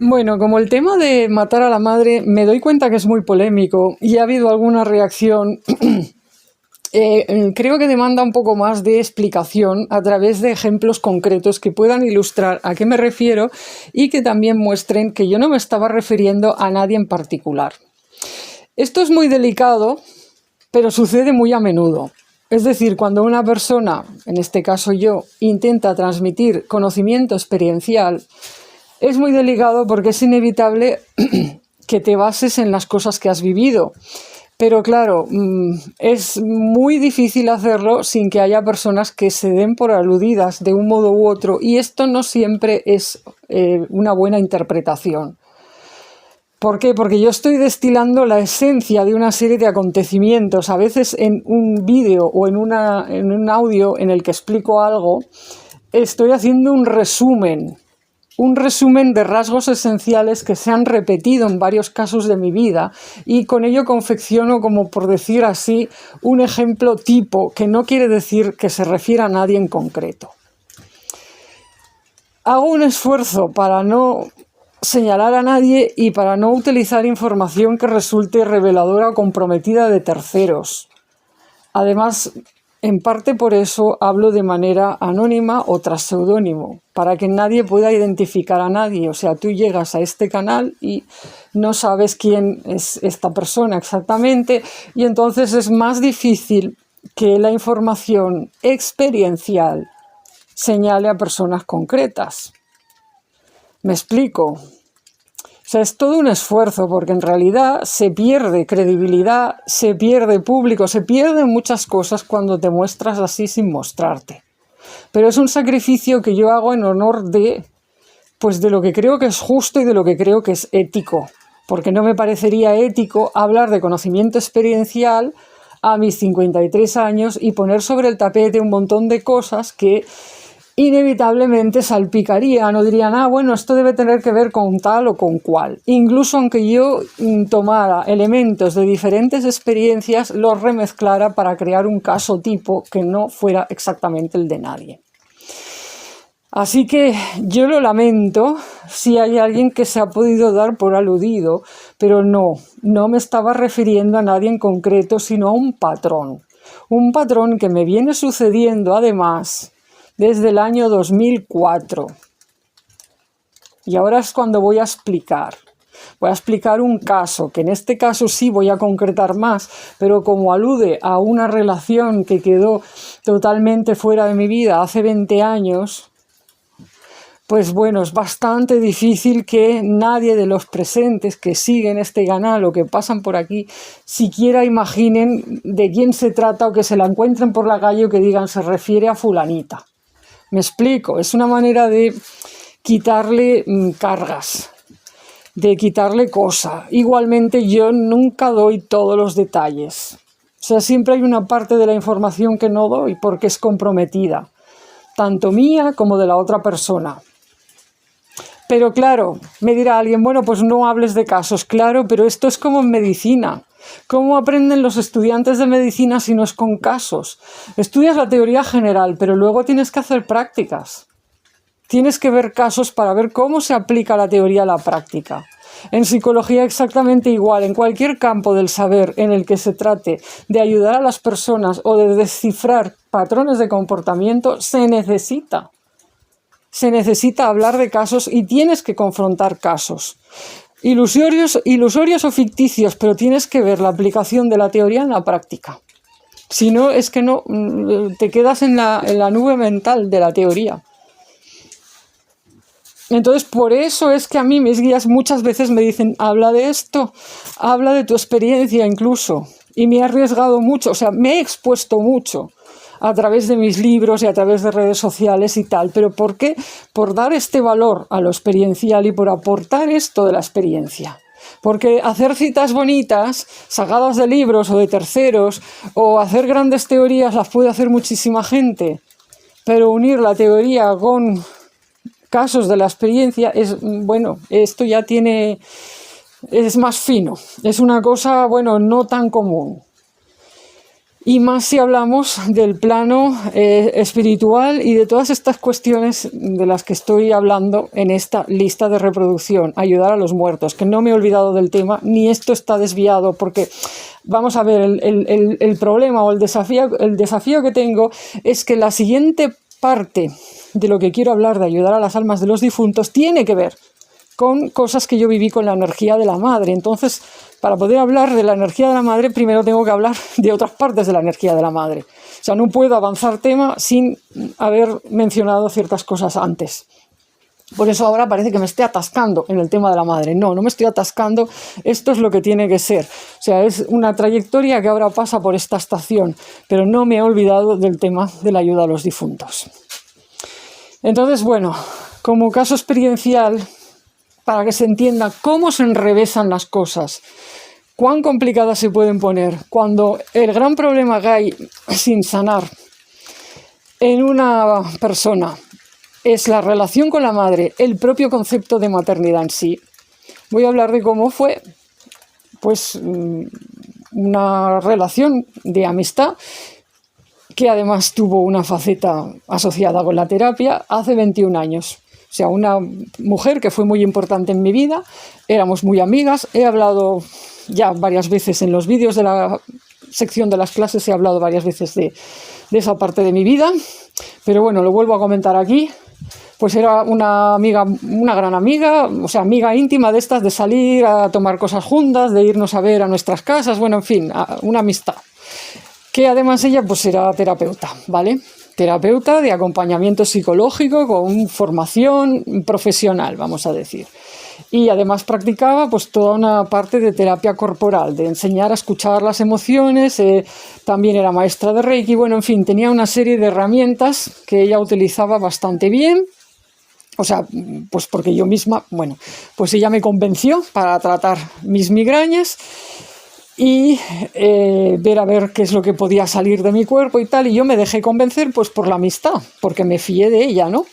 Bueno, como el tema de matar a la madre, me doy cuenta que es muy polémico y ha habido alguna reacción. Creo que demanda un poco más de explicación a través de ejemplos concretos que puedan ilustrar a qué me refiero y que también muestren que yo no me estaba refiriendo a nadie en particular. Esto es muy delicado, pero sucede muy a menudo. Es decir, cuando una persona, en este caso yo, intenta transmitir conocimiento experiencial, es muy delicado porque es inevitable que te bases en las cosas que has vivido. Pero claro, es muy difícil hacerlo sin que haya personas que se den por aludidas de un modo u otro, y esto no siempre es una buena interpretación. ¿Por qué? Porque yo estoy destilando la esencia de una serie de acontecimientos, a veces en un vídeo o en un audio en el que explico algo, estoy haciendo un resumen de rasgos esenciales que se han repetido en varios casos de mi vida, y con ello confecciono, como por decir así, un ejemplo tipo que no quiere decir que se refiera a nadie en concreto. Hago un esfuerzo para no señalar a nadie y para no utilizar información que resulte reveladora o comprometida de terceros. Además, en parte por eso hablo de manera anónima o tras seudónimo, para que nadie pueda identificar a nadie. O sea, tú llegas a este canal y no sabes quién es esta persona exactamente, y entonces es más difícil que la información experiencial señale a personas concretas. ¿Me explico? O sea, es todo un esfuerzo, porque en realidad se pierde credibilidad, se pierde público, se pierden muchas cosas cuando te muestras así sin mostrarte. Pero es un sacrificio que yo hago en honor de lo que creo que es justo y de lo que creo que es ético. Porque no me parecería ético hablar de conocimiento experiencial a mis 53 años y poner sobre el tapete un montón de cosas que inevitablemente salpicarían o dirían, bueno, esto debe tener que ver con tal o con cual. Incluso aunque yo tomara elementos de diferentes experiencias, los remezclara para crear un caso tipo que no fuera exactamente el de nadie. Así que yo lo lamento si hay alguien que se ha podido dar por aludido, pero no me estaba refiriendo a nadie en concreto, sino a un patrón que me viene sucediendo además desde el año 2004. Y ahora es cuando voy a explicar. Voy a explicar un caso, que en este caso sí voy a concretar más, pero como alude a una relación que quedó totalmente fuera de mi vida hace 20 años, pues bueno, es bastante difícil que nadie de los presentes que siguen este canal o que pasan por aquí siquiera imaginen de quién se trata, o que se la encuentren por la calle o que digan se refiere a fulanita. Me explico, es una manera de quitarle cargas, de quitarle cosa. Igualmente yo nunca doy todos los detalles. O sea, siempre hay una parte de la información que no doy porque es comprometida, tanto mía como de la otra persona. Pero claro, me dirá alguien, bueno, pues no hables de casos. Claro, pero esto es como en medicina. ¿Cómo aprenden los estudiantes de medicina si no es con casos? Estudias la teoría general, pero luego tienes que hacer prácticas. Tienes que ver casos para ver cómo se aplica la teoría a la práctica. En psicología exactamente igual. En cualquier campo del saber en el que se trate de ayudar a las personas o de descifrar patrones de comportamiento, se necesita hablar de casos y tienes que confrontar casos. Ilusorios o ficticios, pero tienes que ver la aplicación de la teoría en la práctica. Si no, es que no te quedas en la nube mental de la teoría. Entonces, por eso es que a mí mis guías muchas veces me dicen, habla de esto, habla de tu experiencia incluso. Y me he arriesgado mucho, o sea, me he expuesto mucho a través de mis libros y a través de redes sociales y tal. ¿Pero por qué? Por dar este valor a lo experiencial y por aportar esto de la experiencia. Porque hacer citas bonitas, sacadas de libros o de terceros, o hacer grandes teorías las puede hacer muchísima gente. Pero unir la teoría con casos de la experiencia es, bueno, esto ya es más fino. Es una cosa, bueno, no tan común. y más si hablamos del plano espiritual y de todas estas cuestiones de las que estoy hablando en esta lista de reproducción, ayudar a los muertos, que no me he olvidado del tema, ni esto está desviado, porque vamos a ver, el problema o el desafío que tengo es que la siguiente parte de lo que quiero hablar de ayudar a las almas de los difuntos tiene que ver con cosas que yo viví con la energía de la madre. Entonces, para poder hablar de la energía de la madre, primero tengo que hablar de otras partes de la energía de la madre. O sea, no puedo avanzar tema sin haber mencionado ciertas cosas antes. Por eso ahora parece que me estoy atascando en el tema de la madre. No, no me estoy atascando, esto es lo que tiene que ser. O sea, es una trayectoria que ahora pasa por esta estación, pero no me he olvidado del tema de la ayuda a los difuntos. Entonces, bueno, como caso experiencial, para que se entienda cómo se enrevesan las cosas, cuán complicadas se pueden poner, cuando el gran problema que hay sin sanar en una persona es la relación con la madre, el propio concepto de maternidad en sí. Voy a hablar de cómo fue pues una relación de amistad que además tuvo una faceta asociada con la terapia hace 21 años. O sea, una mujer que fue muy importante en mi vida, éramos muy amigas, he hablado ya varias veces en los vídeos de la sección de las clases, he hablado varias veces de esa parte de mi vida, pero bueno, lo vuelvo a comentar aquí. Pues era una amiga, una gran amiga, o sea, amiga íntima de estas, de salir a tomar cosas juntas, de irnos a ver a nuestras casas, bueno, en fin, una amistad. Que además ella pues era terapeuta, ¿vale? Terapeuta de acompañamiento psicológico con formación profesional, vamos a decir. Y además practicaba pues toda una parte de terapia corporal, de enseñar a escuchar las emociones, también era maestra de Reiki, bueno, en fin, tenía una serie de herramientas que ella utilizaba bastante bien. O sea, pues porque yo misma, bueno, pues ella me convenció para tratar mis migrañas y ver a ver qué es lo que podía salir de mi cuerpo y tal, y yo me dejé convencer pues por la amistad, porque me fié de ella, ¿no?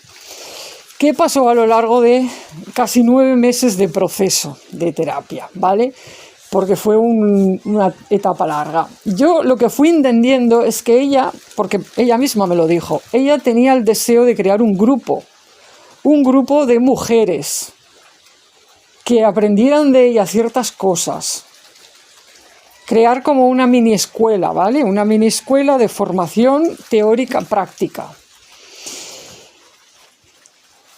¿Qué pasó a lo largo de casi 9 meses de proceso de terapia, ¿vale? Porque fue una etapa larga. Yo lo que fui entendiendo es que ella, porque ella misma me lo dijo, ella tenía el deseo de crear un grupo de mujeres que aprendieran de ella ciertas cosas. Crear como una mini escuela, ¿vale? Una mini escuela de formación teórica práctica,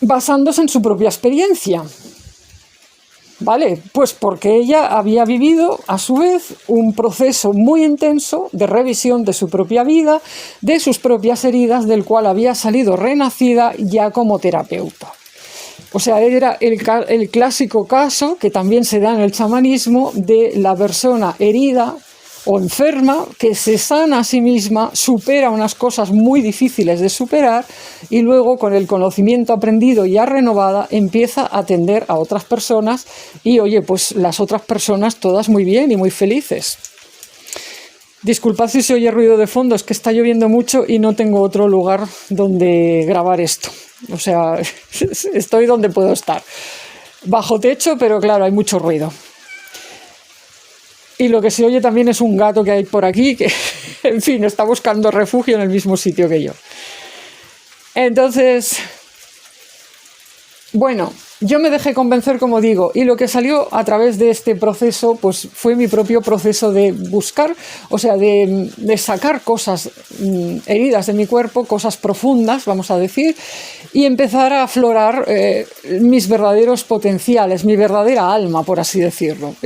basándose en su propia experiencia, ¿vale? Pues porque ella había vivido, a su vez, un proceso muy intenso de revisión de su propia vida, de sus propias heridas, del cual había salido renacida ya como terapeuta. O sea, era el clásico caso, que también se da en el chamanismo, de la persona herida o enferma que se sana a sí misma, supera unas cosas muy difíciles de superar y luego con el conocimiento aprendido ya renovada empieza a atender a otras personas y oye, pues las otras personas todas muy bien y muy felices. Disculpad si se oye ruido de fondo, es que está lloviendo mucho y no tengo otro lugar donde grabar esto. O sea, estoy donde puedo estar. Bajo techo, pero claro, hay mucho ruido. Y lo que se oye también es un gato que hay por aquí, que, en fin, está buscando refugio en el mismo sitio que yo. Entonces, bueno, yo me dejé convencer, como digo, y lo que salió a través de este proceso, pues fue mi propio proceso de buscar, o sea, de sacar cosas heridas de mi cuerpo, cosas profundas, vamos a decir, y empezar a aflorar mis verdaderos potenciales, mi verdadera alma, por así decirlo.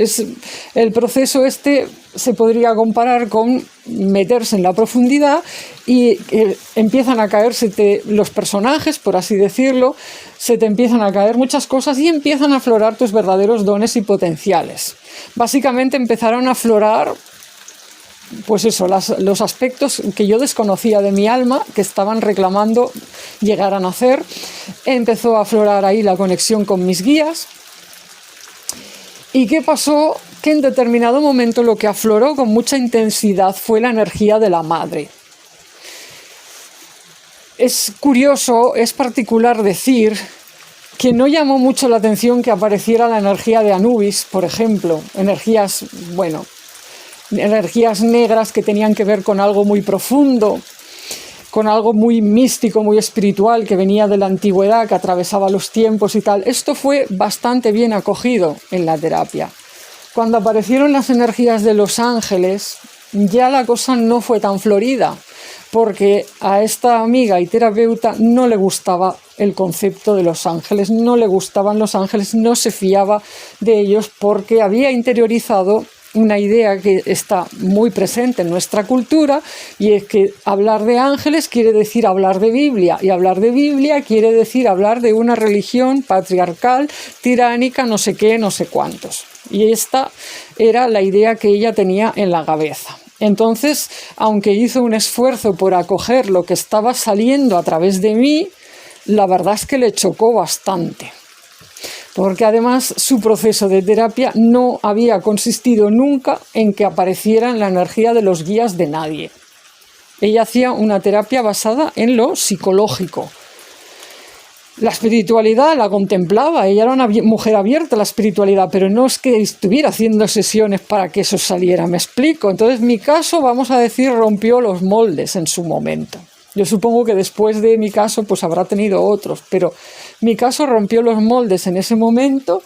El proceso este se podría comparar con meterse en la profundidad y empiezan a caerse los personajes, por así decirlo, se te empiezan a caer muchas cosas y empiezan a aflorar tus verdaderos dones y potenciales. Básicamente empezaron a aflorar, pues eso, los aspectos que yo desconocía de mi alma, que estaban reclamando llegar a nacer. Empezó a aflorar ahí la conexión con mis guías. ¿Y qué pasó? Que en determinado momento lo que afloró con mucha intensidad fue la energía de la madre. Es curioso, es particular decir que no llamó mucho la atención que apareciera la energía de Anubis, por ejemplo, energías, bueno, energías negras que tenían que ver con algo muy profundo, con algo muy místico, muy espiritual, que venía de la antigüedad, que atravesaba los tiempos y tal. Esto fue bastante bien acogido en la terapia. Cuando aparecieron las energías de los ángeles, ya la cosa no fue tan florida, porque a esta amiga y terapeuta no le gustaba el concepto de los ángeles, no le gustaban los ángeles, no se fiaba de ellos porque había interiorizado una idea que está muy presente en nuestra cultura, y es que hablar de ángeles quiere decir hablar de Biblia, y hablar de Biblia quiere decir hablar de una religión patriarcal, tiránica, no sé qué, no sé cuántos. Y esta era la idea que ella tenía en la cabeza. Entonces, aunque hizo un esfuerzo por acoger lo que estaba saliendo a través de mí, la verdad es que le chocó bastante. Porque además su proceso de terapia no había consistido nunca en que apareciera en la energía de los guías de nadie. Ella hacía una terapia basada en lo psicológico. La espiritualidad la contemplaba, ella era una mujer abierta a la espiritualidad, pero no es que estuviera haciendo sesiones para que eso saliera, me explico. Entonces mi caso, vamos a decir, rompió los moldes en su momento. Yo supongo que después de mi caso pues habrá tenido otros, pero mi caso rompió los moldes en ese momento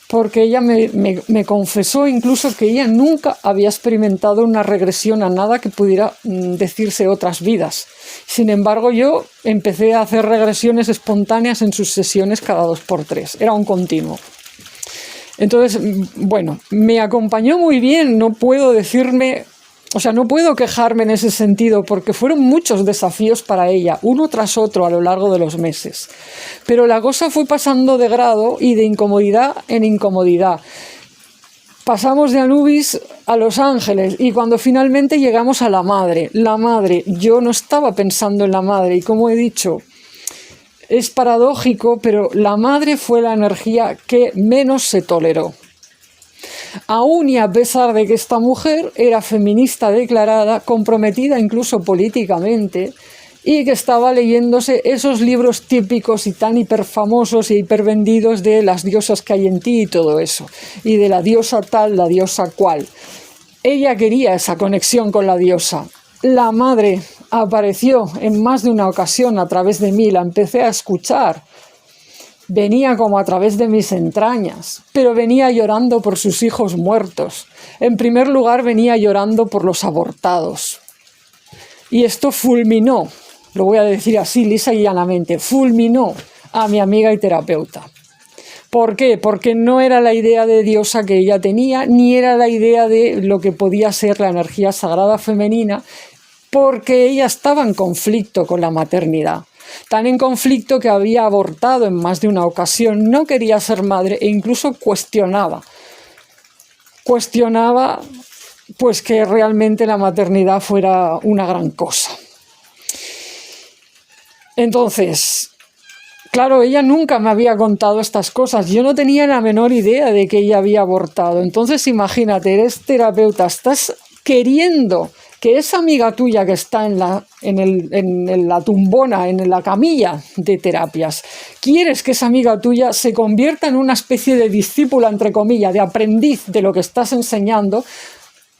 porque ella me confesó incluso que ella nunca había experimentado una regresión a nada que pudiera decirse otras vidas. Sin embargo, yo empecé a hacer regresiones espontáneas en sus sesiones cada 2 por 3. Era un continuo. Entonces, bueno, me acompañó muy bien, no puedo decirme... O sea, no puedo quejarme en ese sentido porque fueron muchos desafíos para ella, uno tras otro a lo largo de los meses. Pero la cosa fue pasando de grado y de incomodidad en incomodidad. Pasamos de Anubis a Los Ángeles y cuando finalmente llegamos a la madre, yo no estaba pensando en la madre y como he dicho, es paradójico, pero la madre fue la energía que menos se toleró. Aún y a pesar de que esta mujer era feminista declarada, comprometida incluso políticamente, y que estaba leyéndose esos libros típicos y tan hiperfamosos y hipervendidos de las diosas que hay en ti y todo eso, y de la diosa tal, la diosa cual. Ella quería esa conexión con la diosa. La madre apareció en más de una ocasión a través de mí, la empecé a escuchar. Venía como a través de mis entrañas, pero venía llorando por sus hijos muertos. En primer lugar, venía llorando por los abortados. Y esto fulminó, lo voy a decir así lisa y llanamente, fulminó a mi amiga y terapeuta. ¿Por qué? Porque no era la idea de diosa que ella tenía, ni era la idea de lo que podía ser la energía sagrada femenina, porque ella estaba en conflicto con la maternidad. Tan en conflicto que había abortado en más de una ocasión, no quería ser madre e incluso cuestionaba pues que realmente la maternidad fuera una gran cosa. Entonces, claro, ella nunca me había contado estas cosas, yo no tenía la menor idea de que ella había abortado. Entonces imagínate, eres terapeuta, estás queriendo que esa amiga tuya que está en la tumbona, en la camilla de terapias, quieres que esa amiga tuya se convierta en una especie de discípula, entre comillas, de aprendiz de lo que estás enseñando,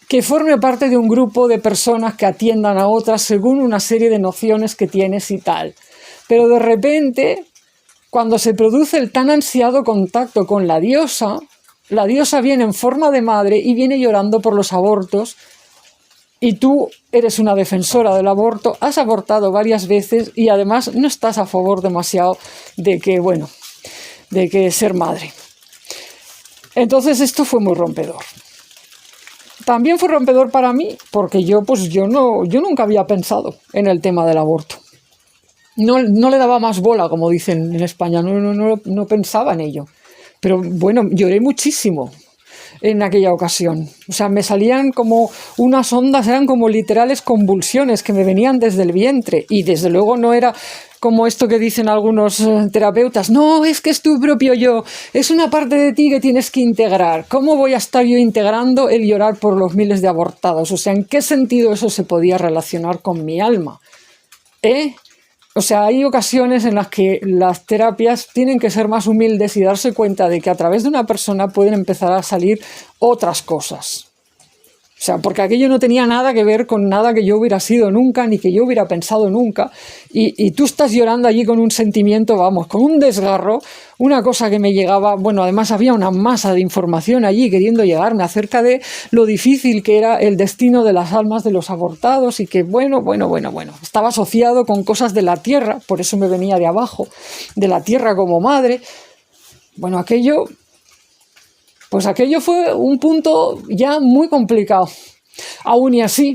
que forme parte de un grupo de personas que atiendan a otras según una serie de nociones que tienes y tal. Pero de repente, cuando se produce el tan ansiado contacto con la diosa viene en forma de madre y viene llorando por los abortos. Y tú eres una defensora del aborto, has abortado varias veces y además no estás a favor demasiado de que ser madre. Entonces esto fue muy rompedor. También fue rompedor para mí porque yo nunca había pensado en el tema del aborto. No le daba más bola, como dicen en España, no pensaba en ello. Pero bueno, lloré muchísimo en aquella ocasión. O sea, me salían como unas ondas, eran como literales convulsiones que me venían desde el vientre y desde luego no era como esto que dicen algunos terapeutas, no, es que es tu propio yo, es una parte de ti que tienes que integrar. ¿Cómo voy a estar yo integrando el llorar por los miles de abortados? O sea, ¿en qué sentido eso se podía relacionar con mi alma? O sea, hay ocasiones en las que las terapias tienen que ser más humildes y darse cuenta de que a través de una persona pueden empezar a salir otras cosas. O sea, porque aquello no tenía nada que ver con nada que yo hubiera sido nunca, ni que yo hubiera pensado nunca. Y tú estás llorando allí con un sentimiento, vamos, con un desgarro, una cosa que me llegaba, bueno, además había una masa de información allí queriendo llegarme acerca de lo difícil que era el destino de las almas de los abortados y que, bueno, estaba asociado con cosas de la tierra, por eso me venía de abajo, de la tierra como madre. Bueno, aquello fue un punto ya muy complicado. Aún y así,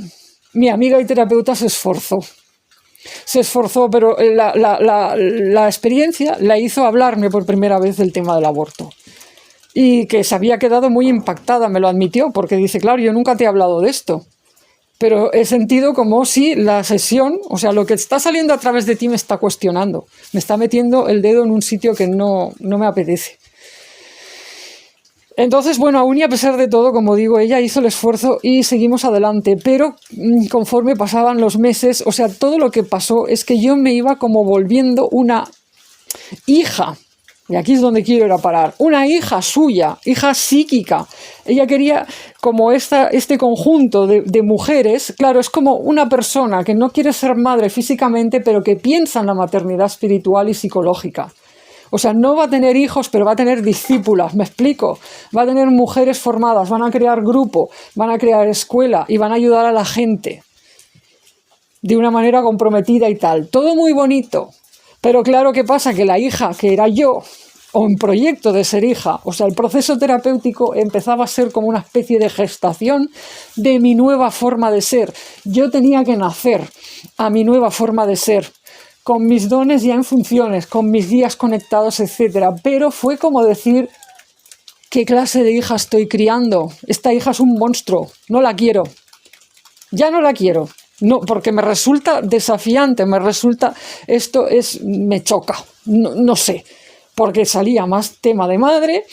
mi amiga y terapeuta se esforzó, pero la experiencia la hizo hablarme por primera vez del tema del aborto. Y que se había quedado muy impactada, me lo admitió, porque dice, claro, yo nunca te he hablado de esto. Pero he sentido como si la sesión, o sea, lo que está saliendo a través de ti me está cuestionando, me está metiendo el dedo en un sitio que no me apetece. Entonces, bueno, aún y a pesar de todo, como digo, ella hizo el esfuerzo y seguimos adelante, pero conforme pasaban los meses, o sea, todo lo que pasó es que yo me iba como volviendo una hija, y aquí es donde quiero ir a parar, una hija suya, hija psíquica. Ella quería como este conjunto de mujeres, claro, es como una persona que no quiere ser madre físicamente, pero que piensa en la maternidad espiritual y psicológica. O sea, no va a tener hijos, pero va a tener discípulas, ¿me explico? Va a tener mujeres formadas, van a crear grupo, van a crear escuela y van a ayudar a la gente de una manera comprometida y tal. Todo muy bonito, pero claro, ¿qué pasa? Que la hija, que era yo, o en proyecto de ser hija, o sea, el proceso terapéutico empezaba a ser como una especie de gestación de mi nueva forma de ser. Yo tenía que nacer a mi nueva forma de ser, con mis dones ya en funciones, con mis días conectados, etcétera. Pero fue como decir, ¿qué clase de hija estoy criando? Esta hija es un monstruo, no la quiero. Ya no la quiero. No, porque me resulta desafiante, me choca, no sé, porque salía más tema de madre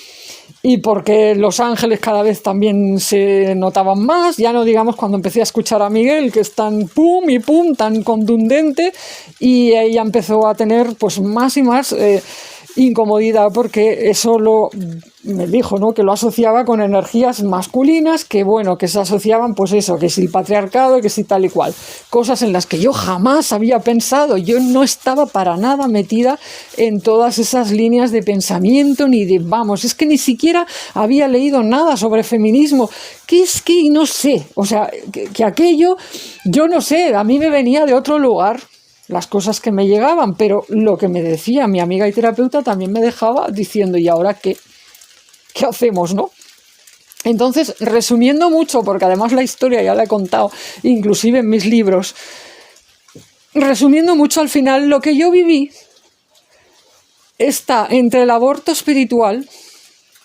y porque los ángeles cada vez también se notaban más, ya no digamos cuando empecé a escuchar a Miguel, que es tan pum y pum, tan contundente, y ella empezó a tener pues más y más incomodidad, porque eso me dijo, ¿no?, que lo asociaba con energías masculinas, que bueno, que se asociaban pues eso, que si el patriarcado, que si tal y cual, cosas en las que yo jamás había pensado. Yo no estaba para nada metida en todas esas líneas de pensamiento, es que ni siquiera había leído nada sobre feminismo, que es que no sé, o sea, que aquello, yo no sé, a mí me venía de otro lugar las cosas que me llegaban, pero lo que me decía mi amiga y terapeuta también me dejaba diciendo, ¿y ahora qué hacemos, no? Entonces, resumiendo mucho, porque además la historia ya la he contado, inclusive en mis libros, resumiendo mucho, al final lo que yo viví está entre el aborto espiritual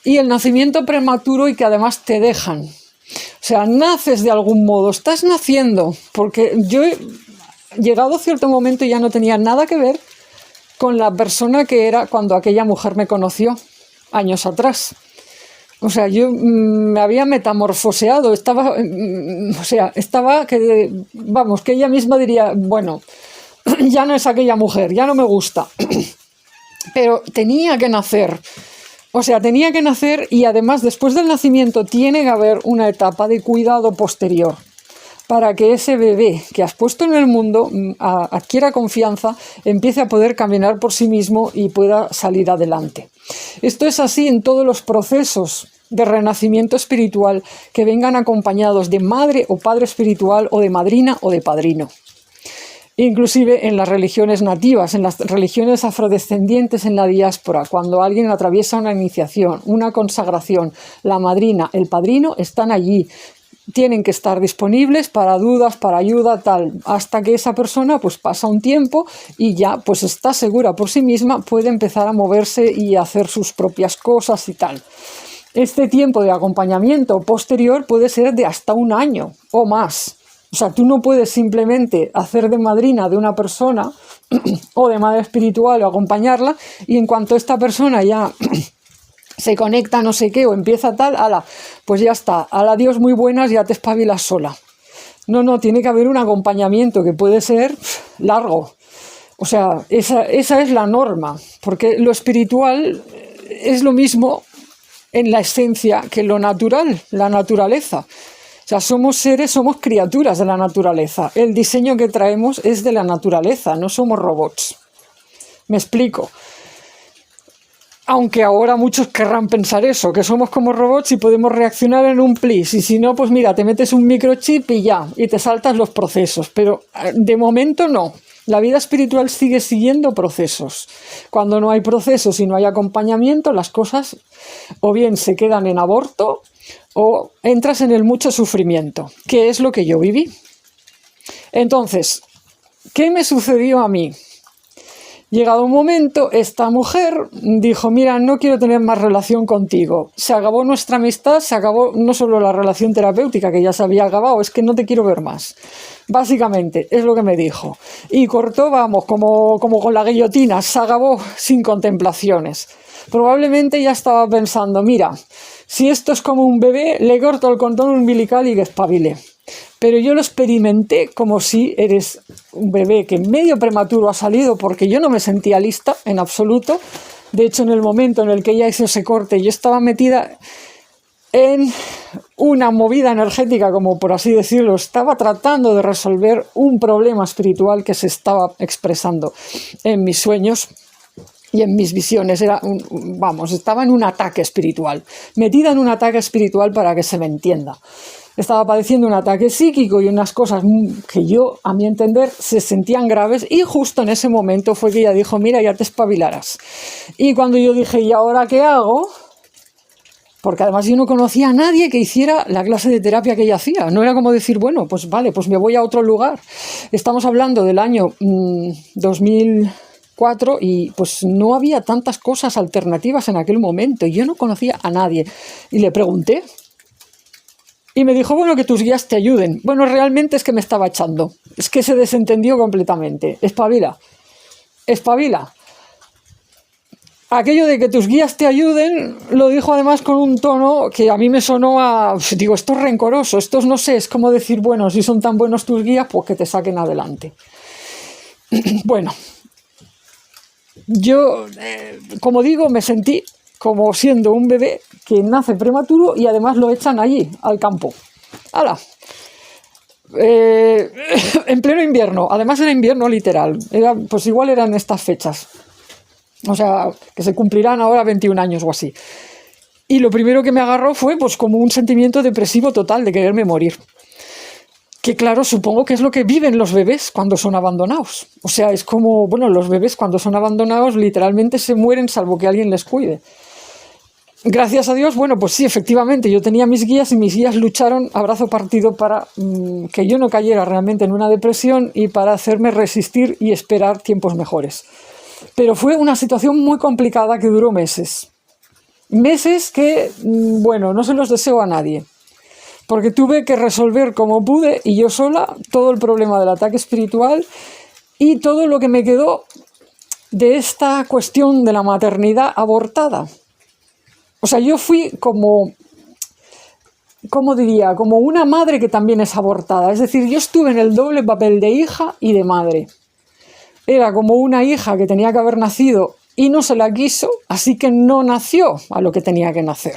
y el nacimiento prematuro, y que además te dejan. O sea, naces de algún modo, estás naciendo, porque yo llegado a cierto momento ya no tenía nada que ver con la persona que era cuando aquella mujer me conoció años atrás. O sea, yo me había metamorfoseado, que ella misma diría, bueno, ya no es aquella mujer, ya no me gusta, pero tenía que nacer. O sea, tenía que nacer, y además después del nacimiento tiene que haber una etapa de cuidado posterior, para que ese bebé que has puesto en el mundo adquiera confianza, empiece a poder caminar por sí mismo y pueda salir adelante. Esto es así en todos los procesos de renacimiento espiritual que vengan acompañados de madre o padre espiritual, o de madrina o de padrino. Inclusive en las religiones nativas, en las religiones afrodescendientes en la diáspora, cuando alguien atraviesa una iniciación, una consagración, la madrina, el padrino están allí. Tienen que estar disponibles para dudas, para ayuda, tal, hasta que esa persona pues pasa un tiempo y ya pues está segura por sí misma, puede empezar a moverse y a hacer sus propias cosas y tal. Este tiempo de acompañamiento posterior puede ser de hasta 1 año o más. O sea, tú no puedes simplemente hacer de madrina de una persona o de madre espiritual o acompañarla, y en cuanto esta persona ya se conecta no sé qué o empieza tal, ala, pues ya está, ala, adiós, muy buenas, ya te espabilas sola. No, tiene que haber un acompañamiento que puede ser largo. O sea, esa es la norma, porque lo espiritual es lo mismo en la esencia que lo natural, la naturaleza. O sea, somos seres, somos criaturas de la naturaleza. El diseño que traemos es de la naturaleza, no somos robots. ¿Me explico? Aunque ahora muchos querrán pensar eso, que somos como robots y podemos reaccionar en un plis. Y si no, pues mira, te metes un microchip y ya, y te saltas los procesos. Pero de momento no. La vida espiritual sigue siguiendo procesos. Cuando no hay procesos y no hay acompañamiento, las cosas o bien se quedan en aborto o entras en el mucho sufrimiento, que es lo que yo viví. Entonces, ¿qué me sucedió a mí? Llegado un momento, esta mujer dijo, mira, no quiero tener más relación contigo. Se acabó nuestra amistad, se acabó no solo la relación terapéutica, que ya se había acabado, es que no te quiero ver más. Básicamente, es lo que me dijo. Y cortó, vamos, como con la guillotina, se acabó sin contemplaciones. Probablemente ya estaba pensando, mira, si esto es como un bebé, le corto el cordón umbilical y que espabile. Pero yo lo experimenté como si eres un bebé que medio prematuro ha salido, porque yo no me sentía lista en absoluto. De hecho, en el momento en el que ella hizo ese corte, yo estaba metida en una movida energética, como por así decirlo. Estaba tratando de resolver un problema espiritual que se estaba expresando en mis sueños y en mis visiones. Estaba en un ataque espiritual, metida en un ataque espiritual, para que se me entienda. Estaba padeciendo un ataque psíquico y unas cosas que yo, a mi entender, se sentían graves, y justo en ese momento fue que ella dijo, mira, ya te espabilarás. Y cuando yo dije, ¿y ahora qué hago? Porque además yo no conocía a nadie que hiciera la clase de terapia que ella hacía. No era como decir, bueno, pues vale, pues me voy a otro lugar. Estamos hablando del año 2004 y pues no había tantas cosas alternativas en aquel momento. Yo no conocía a nadie. Y le pregunté. Y me dijo, bueno, que tus guías te ayuden. Bueno, realmente es que me estaba echando. Es que se desentendió completamente. Espabila. Espabila. Aquello de que tus guías te ayuden, lo dijo además con un tono que a mí me sonó a... Digo, esto es rencoroso, esto no sé, es como decir, bueno, si son tan buenos tus guías, pues que te saquen adelante. Bueno, yo, como digo, me sentí como siendo un bebé que nace prematuro y además lo echan allí, al campo. ¡Hala! En pleno invierno, además era invierno literal, pues igual eran estas fechas. O sea, que se cumplirán ahora 21 años o así. Y lo primero que me agarró fue pues como un sentimiento depresivo total de quererme morir. Que claro, supongo que es lo que viven los bebés cuando son abandonados. O sea, es como, bueno, los bebés cuando son abandonados literalmente se mueren salvo que alguien les cuide. Gracias a Dios, bueno, pues sí, efectivamente, yo tenía mis guías y mis guías lucharon a brazo partido para que yo no cayera realmente en una depresión y para hacerme resistir y esperar tiempos mejores. Pero fue una situación muy complicada que duró meses. Meses que, bueno, no se los deseo a nadie. Porque tuve que resolver como pude y yo sola todo el problema del ataque espiritual y todo lo que me quedó de esta cuestión de la maternidad abortada. O sea, yo fui como, ¿cómo diría? Como una madre que también es abortada. Es decir, yo estuve en el doble papel de hija y de madre. Era como una hija que tenía que haber nacido y no se la quiso, así que no nació a lo que tenía que nacer.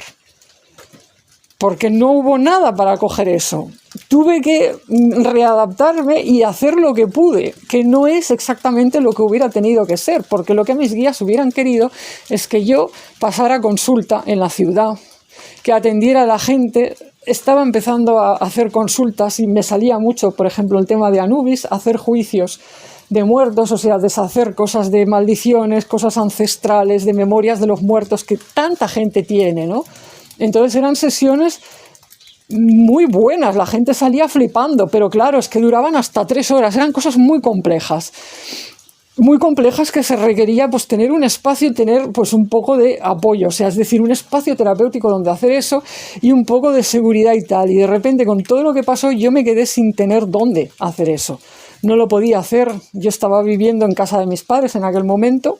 Porque no hubo nada para coger eso. Tuve que readaptarme y hacer lo que pude, que no es exactamente lo que hubiera tenido que ser, porque lo que mis guías hubieran querido es que yo pasara consulta en la ciudad, que atendiera a la gente. Estaba empezando a hacer consultas y me salía mucho, por ejemplo, el tema de Anubis, hacer juicios de muertos, o sea, deshacer cosas de maldiciones, cosas ancestrales, de memorias de los muertos que tanta gente tiene, ¿no? Entonces eran sesiones muy buenas, la gente salía flipando, pero claro, es que duraban hasta 3 horas, eran cosas muy complejas que se requería pues tener un espacio y tener pues un poco de apoyo, o sea, es decir, un espacio terapéutico donde hacer eso y un poco de seguridad y tal, y de repente con todo lo que pasó yo me quedé sin tener dónde hacer eso. No lo podía hacer, yo estaba viviendo en casa de mis padres en aquel momento.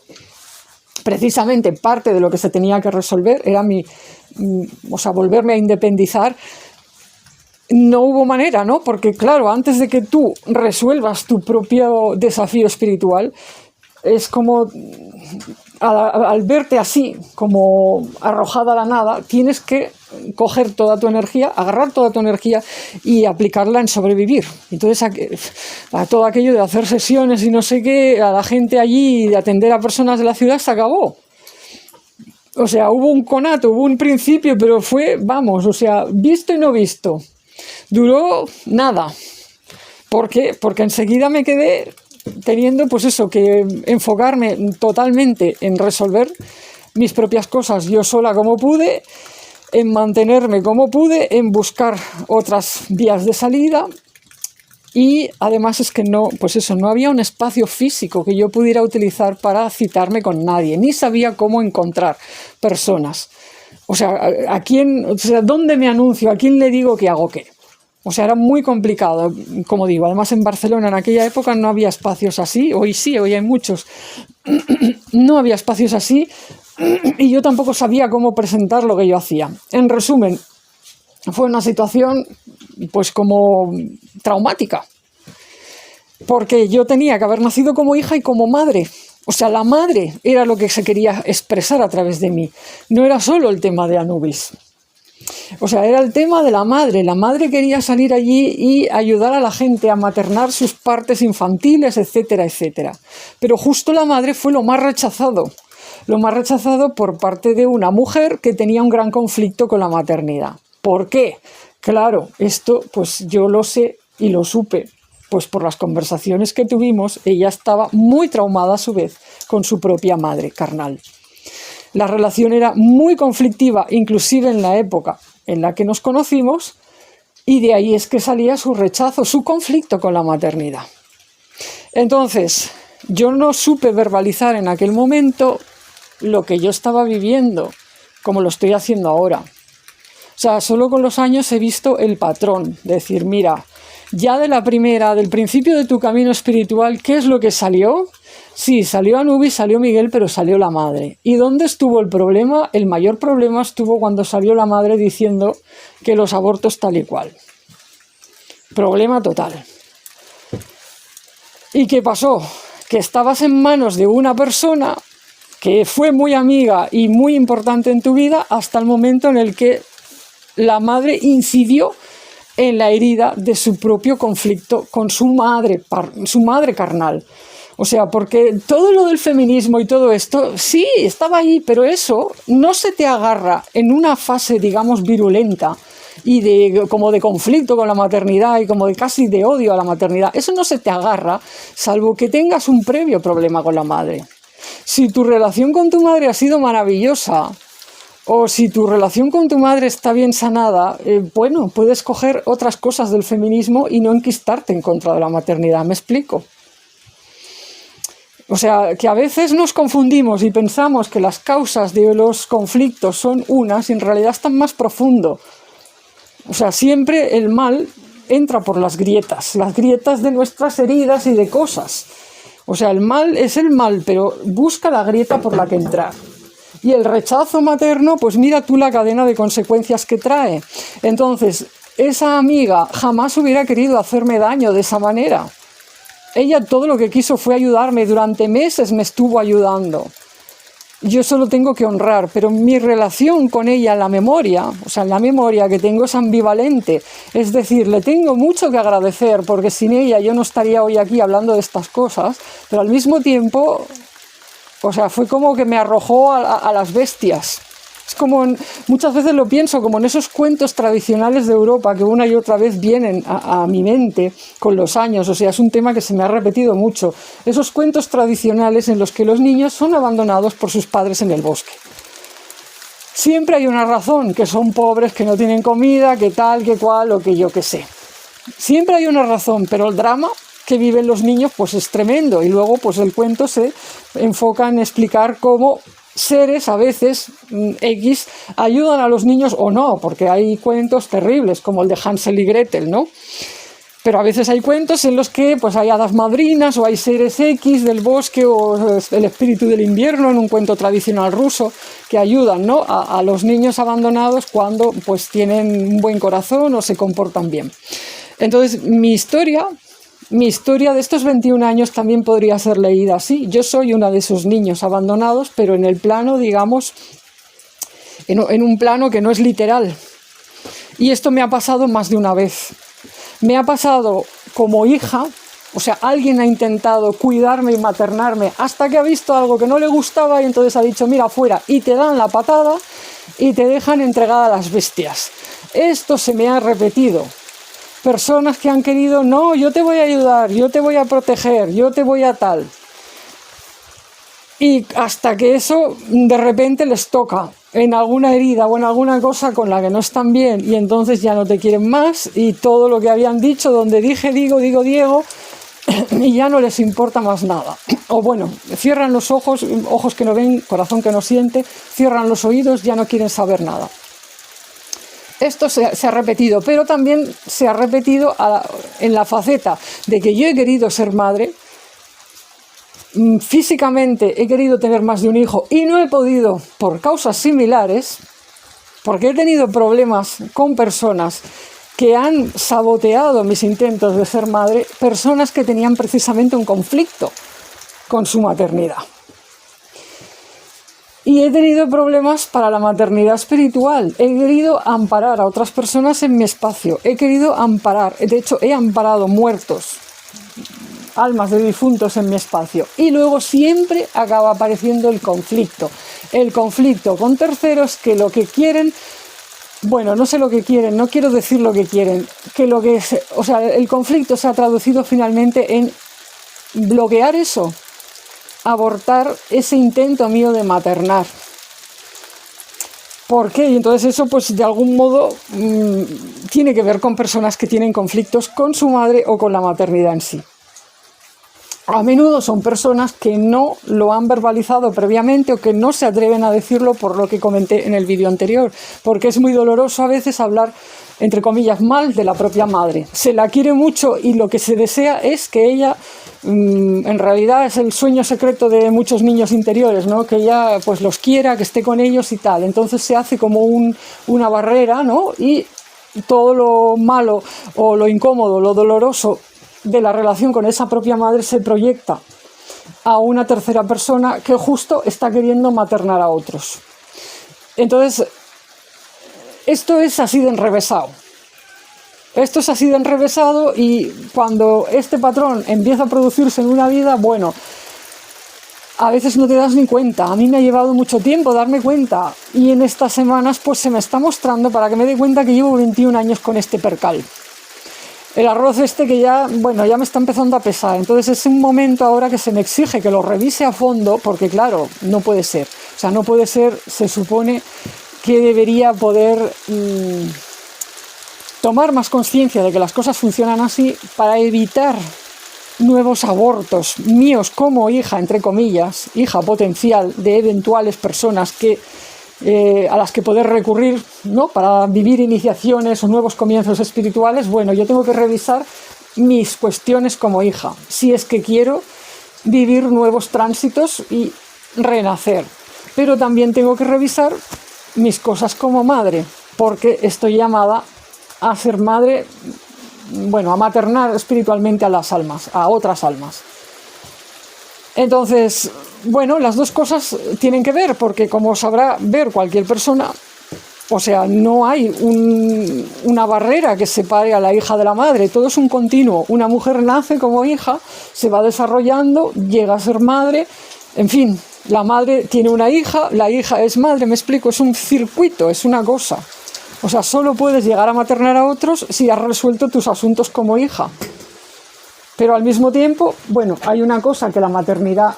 Precisamente parte de lo que se tenía que resolver era volverme a independizar. No hubo manera, ¿no? Porque claro, antes de que tú resuelvas tu propio desafío espiritual, es como, al verte así, como arrojada a la nada, tienes que coger toda tu energía, agarrar toda tu energía y aplicarla en sobrevivir. Entonces, a todo aquello de hacer sesiones y no sé qué, a la gente allí, de atender a personas de la ciudad, se acabó. O sea, hubo un conato, hubo un principio, pero fue, vamos, o sea, visto y no visto. Duró nada. ¿Por qué? Porque enseguida me quedé teniendo, pues eso, que enfocarme totalmente en resolver mis propias cosas yo sola como pude, en mantenerme como pude, en buscar otras vías de salida. Y además es que no, pues eso, no había un espacio físico que yo pudiera utilizar para citarme con nadie, ni sabía cómo encontrar personas. O sea, ¿dónde me anuncio? ¿A quién le digo que hago qué? O sea, era muy complicado, como digo. Además, en Barcelona en aquella época no había espacios así. Hoy sí, hoy hay muchos. No había espacios así y yo tampoco sabía cómo presentar lo que yo hacía. En resumen, fue una situación pues como traumática, porque yo tenía que haber nacido como hija y como madre. O sea, la madre era lo que se quería expresar a través de mí. No era solo el tema de Anubis. O sea, era el tema de la madre. La madre quería salir allí y ayudar a la gente a maternar sus partes infantiles, etcétera, etcétera. Pero justo la madre fue lo más rechazado. Lo más rechazado por parte de una mujer que tenía un gran conflicto con la maternidad. ¿Por qué? Claro, esto pues yo lo sé y lo supe, pues por las conversaciones que tuvimos. Ella estaba muy traumada a su vez con su propia madre carnal. La relación era muy conflictiva, inclusive en la época en la que nos conocimos, y de ahí es que salía su rechazo, su conflicto con la maternidad. Entonces, yo no supe verbalizar en aquel momento lo que yo estaba viviendo, como lo estoy haciendo ahora. O sea, solo con los años he visto el patrón, de decir, mira, ya del principio de tu camino espiritual, ¿qué es lo que salió? Sí, salió Anubis, salió Miguel, pero salió la madre. ¿Y dónde estuvo el problema? El mayor problema estuvo cuando salió la madre diciendo que los abortos tal y cual. Problema total. ¿Y qué pasó? Que estabas en manos de una persona que fue muy amiga y muy importante en tu vida hasta el momento en el que la madre incidió en la herida de su propio conflicto con su madre carnal. O sea, porque todo lo del feminismo y todo esto, sí, estaba ahí, pero eso no se te agarra en una fase, digamos, virulenta y como de conflicto con la maternidad y como de casi de odio a la maternidad. Eso no se te agarra, salvo que tengas un previo problema con la madre. Si tu relación con tu madre ha sido maravillosa, o si tu relación con tu madre está bien sanada, bueno, puedes coger otras cosas del feminismo y no enquistarte en contra de la maternidad. ¿Me explico? O sea, que a veces nos confundimos y pensamos que las causas de los conflictos son unas y en realidad están más profundo. O sea, siempre el mal entra por las grietas de nuestras heridas y de cosas. O sea, el mal es el mal, pero busca la grieta por la que entrar. Y el rechazo materno, pues mira tú la cadena de consecuencias que trae. Entonces, esa amiga jamás hubiera querido hacerme daño de esa manera. Ella todo lo que quiso fue ayudarme, durante meses me estuvo ayudando. Yo solo tengo que honrar, pero mi relación con ella, la memoria que tengo es ambivalente. Es decir, le tengo mucho que agradecer, porque sin ella yo no estaría hoy aquí hablando de estas cosas, pero al mismo tiempo, o sea, fue como que me arrojó a las bestias. Es como, muchas veces lo pienso, como en esos cuentos tradicionales de Europa que una y otra vez vienen a mi mente con los años. O sea, es un tema que se me ha repetido mucho. Esos cuentos tradicionales en los que los niños son abandonados por sus padres en el bosque. Siempre hay una razón, que son pobres, que no tienen comida, que tal, que cual, o que yo qué sé. Siempre hay una razón, pero el drama que viven los niños pues es tremendo. Y luego pues el cuento se enfoca en explicar cómo seres a veces X ayudan a los niños o no, porque hay cuentos terribles como el de Hansel y Gretel, ¿no? Pero a veces hay cuentos en los que pues hay hadas madrinas o hay seres X del bosque o el espíritu del invierno en un cuento tradicional ruso que ayudan, ¿no?, a los niños abandonados cuando pues tienen un buen corazón o se comportan bien. Entonces mi historia de estos 21 años también podría ser leída así. Yo soy una de esos niños abandonados, pero en el plano, digamos, en un plano que no es literal. Y esto me ha pasado más de una vez. Me ha pasado como hija, o sea, alguien ha intentado cuidarme y maternarme hasta que ha visto algo que no le gustaba y entonces ha dicho, mira, fuera, y te dan la patada y te dejan entregada a las bestias. Esto se me ha repetido. Personas que han querido, no, yo te voy a ayudar, yo te voy a proteger, yo te voy a tal. Y hasta que eso de repente les toca en alguna herida o en alguna cosa con la que no están bien y entonces ya no te quieren más y todo lo que habían dicho, donde dije, digo, Diego, y ya no les importa más nada. O bueno, cierran los ojos, ojos que no ven, corazón que no siente, cierran los oídos, ya no quieren saber nada. Esto se ha repetido, pero también se ha repetido en la faceta de que yo he querido ser madre, físicamente he querido tener más de un hijo y no he podido por causas similares, porque he tenido problemas con personas que han saboteado mis intentos de ser madre, personas que tenían precisamente un conflicto con su maternidad. Y he tenido problemas para la maternidad espiritual. He querido amparar a otras personas en mi espacio. He querido amparar, de hecho he amparado muertos, almas de difuntos en mi espacio. Y luego siempre acaba apareciendo el conflicto. El conflicto con terceros que lo que quieren, bueno, no sé lo que quieren, no quiero decir lo que quieren, o sea, el conflicto se ha traducido finalmente en bloquear eso, abortar ese intento mío de maternar. ¿Por qué? Y entonces eso pues de algún modo tiene que ver con personas que tienen conflictos con su madre o con la maternidad en sí. A menudo son personas que no lo han verbalizado previamente o que no se atreven a decirlo por lo que comenté en el vídeo anterior, porque es muy doloroso a veces hablar, entre comillas, mal de la propia madre. Se la quiere mucho y lo que se desea es que ella, en realidad es el sueño secreto de muchos niños interiores, ¿no? Que ella pues los quiera, que esté con ellos y tal. Entonces se hace como una barrera, ¿no? Y todo lo malo o lo incómodo, lo doloroso de la relación con esa propia madre se proyecta a una tercera persona que justo está queriendo maternar a otros. Entonces, esto es así de enrevesado. Esto es así de enrevesado y cuando este patrón empieza a producirse en una vida, bueno, a veces no te das ni cuenta. A mí me ha llevado mucho tiempo darme cuenta y en estas semanas pues se me está mostrando para que me dé cuenta que llevo 21 años con este percal. El arroz este que ya, bueno, ya me está empezando a pesar. Entonces es un momento ahora que se me exige que lo revise a fondo, porque claro, no puede ser. O sea, no puede ser, se supone que debería poder tomar más conciencia de que las cosas funcionan así para evitar nuevos abortos míos como hija, entre comillas, hija potencial de eventuales personas que a las que poder recurrir, ¿no? Para vivir iniciaciones o nuevos comienzos espirituales. Bueno, yo tengo que revisar mis cuestiones como hija, si es que quiero vivir nuevos tránsitos y renacer. Pero también tengo que revisar mis cosas como madre, porque estoy llamada a ser madre, bueno, a maternar espiritualmente a las almas, a otras almas. Entonces, bueno, las dos cosas tienen que ver, porque como sabrá ver cualquier persona, o sea, no hay una barrera que separe a la hija de la madre, todo es un continuo. Una mujer nace como hija, se va desarrollando, llega a ser madre, en fin, la madre tiene una hija, la hija es madre, me explico, es un circuito, es una cosa. O sea, solo puedes llegar a maternar a otros si has resuelto tus asuntos como hija. Pero al mismo tiempo, bueno, hay una cosa que la maternidad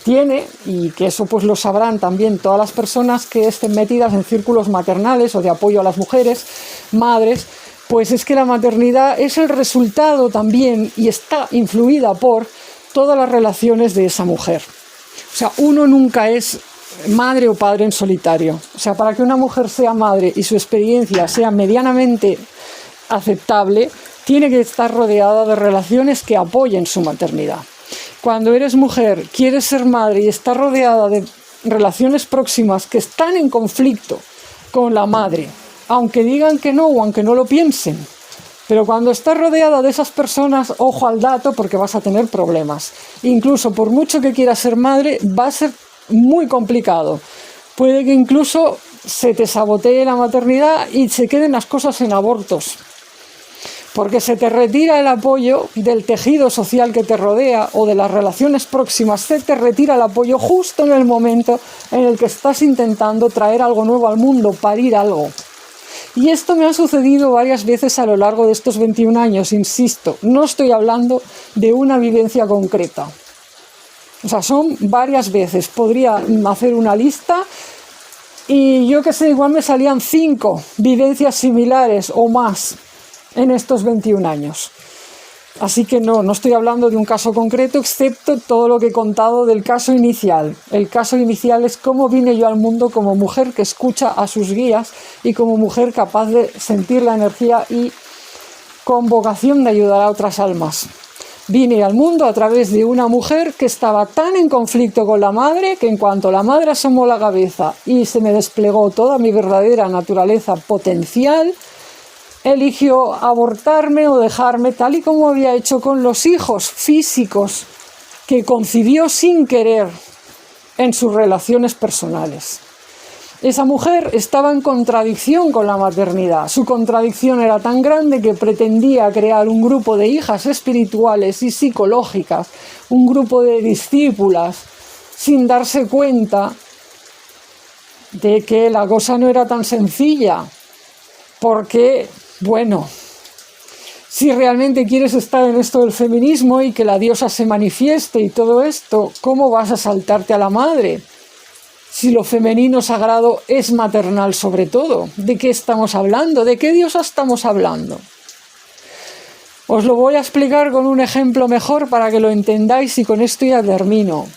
tiene, y que eso pues lo sabrán también todas las personas que estén metidas en círculos maternales o de apoyo a las mujeres, madres, pues es que la maternidad es el resultado también y está influida por todas las relaciones de esa mujer. O sea, uno nunca es madre o padre en solitario. O sea, para que una mujer sea madre y su experiencia sea medianamente aceptable, tiene que estar rodeada de relaciones que apoyen su maternidad. Cuando eres mujer, quieres ser madre y estás rodeada de relaciones próximas que están en conflicto con la madre, aunque digan que no o aunque no lo piensen, pero cuando estás rodeada de esas personas, ojo al dato porque vas a tener problemas. Incluso por mucho que quieras ser madre, va a ser muy complicado. Puede que incluso se te sabotee la maternidad y se queden las cosas en abortos. Porque se te retira el apoyo del tejido social que te rodea o de las relaciones próximas, se te retira el apoyo justo en el momento en el que estás intentando traer algo nuevo al mundo, parir algo. Y esto me ha sucedido varias veces a lo largo de estos 21 años, insisto, no estoy hablando de una vivencia concreta. O sea, son varias veces, podría hacer una lista y yo qué sé, igual me salían 5 vivencias similares o más en estos 21 años. Así que no estoy hablando de un caso concreto, excepto todo lo que he contado del caso inicial. El caso inicial es cómo vine yo al mundo como mujer que escucha a sus guías y como mujer capaz de sentir la energía y con vocación de ayudar a otras almas. Vine al mundo a través de una mujer que estaba tan en conflicto con la madre que en cuanto la madre asomó la cabeza y se me desplegó toda mi verdadera naturaleza potencial, eligió abortarme o dejarme tal y como había hecho con los hijos físicos que concibió sin querer en sus relaciones personales. Esa mujer estaba en contradicción con la maternidad. Su contradicción era tan grande que pretendía crear un grupo de hijas espirituales y psicológicas, un grupo de discípulas, sin darse cuenta de que la cosa no era tan sencilla. Porque, bueno, si realmente quieres estar en esto del feminismo y que la diosa se manifieste y todo esto, ¿cómo vas a saltarte a la madre? Si lo femenino sagrado es maternal sobre todo, ¿de qué estamos hablando? ¿De qué diosa estamos hablando? Os lo voy a explicar con un ejemplo mejor para que lo entendáis y con esto ya termino.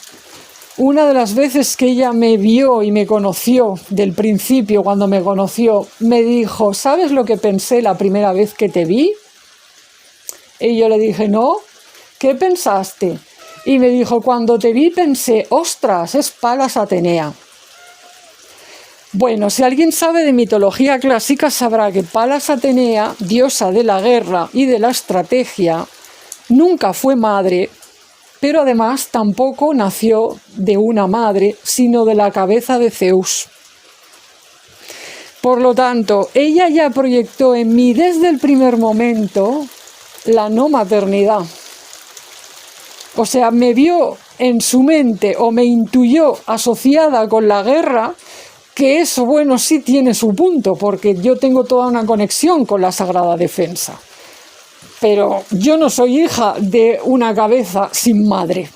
Una de las veces que ella me vio y me conoció, del principio cuando me conoció, me dijo, ¿sabes lo que pensé la primera vez que te vi? Y yo le dije, no, ¿qué pensaste? Y me dijo, cuando te vi pensé, ostras, es Palas Atenea. Bueno, si alguien sabe de mitología clásica sabrá que Palas Atenea, diosa de la guerra y de la estrategia, nunca fue madre, pero además tampoco nació de una madre, sino de la cabeza de Zeus. Por lo tanto, ella ya proyectó en mí desde el primer momento la no maternidad. O sea, me vio en su mente o me intuyó asociada con la guerra, que eso, bueno, sí tiene su punto, porque yo tengo toda una conexión con la Sagrada Defensa. Pero yo no soy hija de una cabeza sin madre.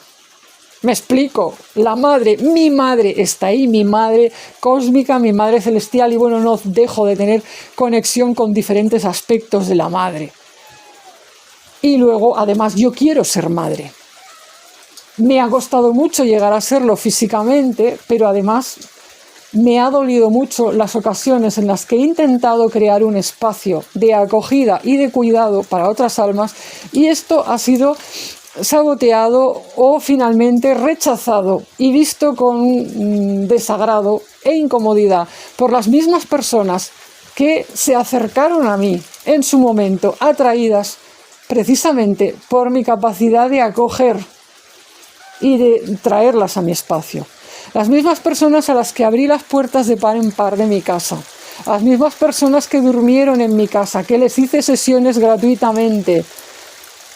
Me explico, la madre, mi madre está ahí, mi madre cósmica, mi madre celestial, y bueno, no dejo de tener conexión con diferentes aspectos de la madre. Y luego, además, yo quiero ser madre. Me ha costado mucho llegar a serlo físicamente, pero además me ha dolido mucho las ocasiones en las que he intentado crear un espacio de acogida y de cuidado para otras almas y esto ha sido saboteado o finalmente rechazado y visto con desagrado e incomodidad por las mismas personas que se acercaron a mí en su momento, atraídas precisamente por mi capacidad de acoger y de traerlas a mi espacio. Las mismas personas a las que abrí las puertas de par en par de mi casa, las mismas personas que durmieron en mi casa, que les hice sesiones gratuitamente,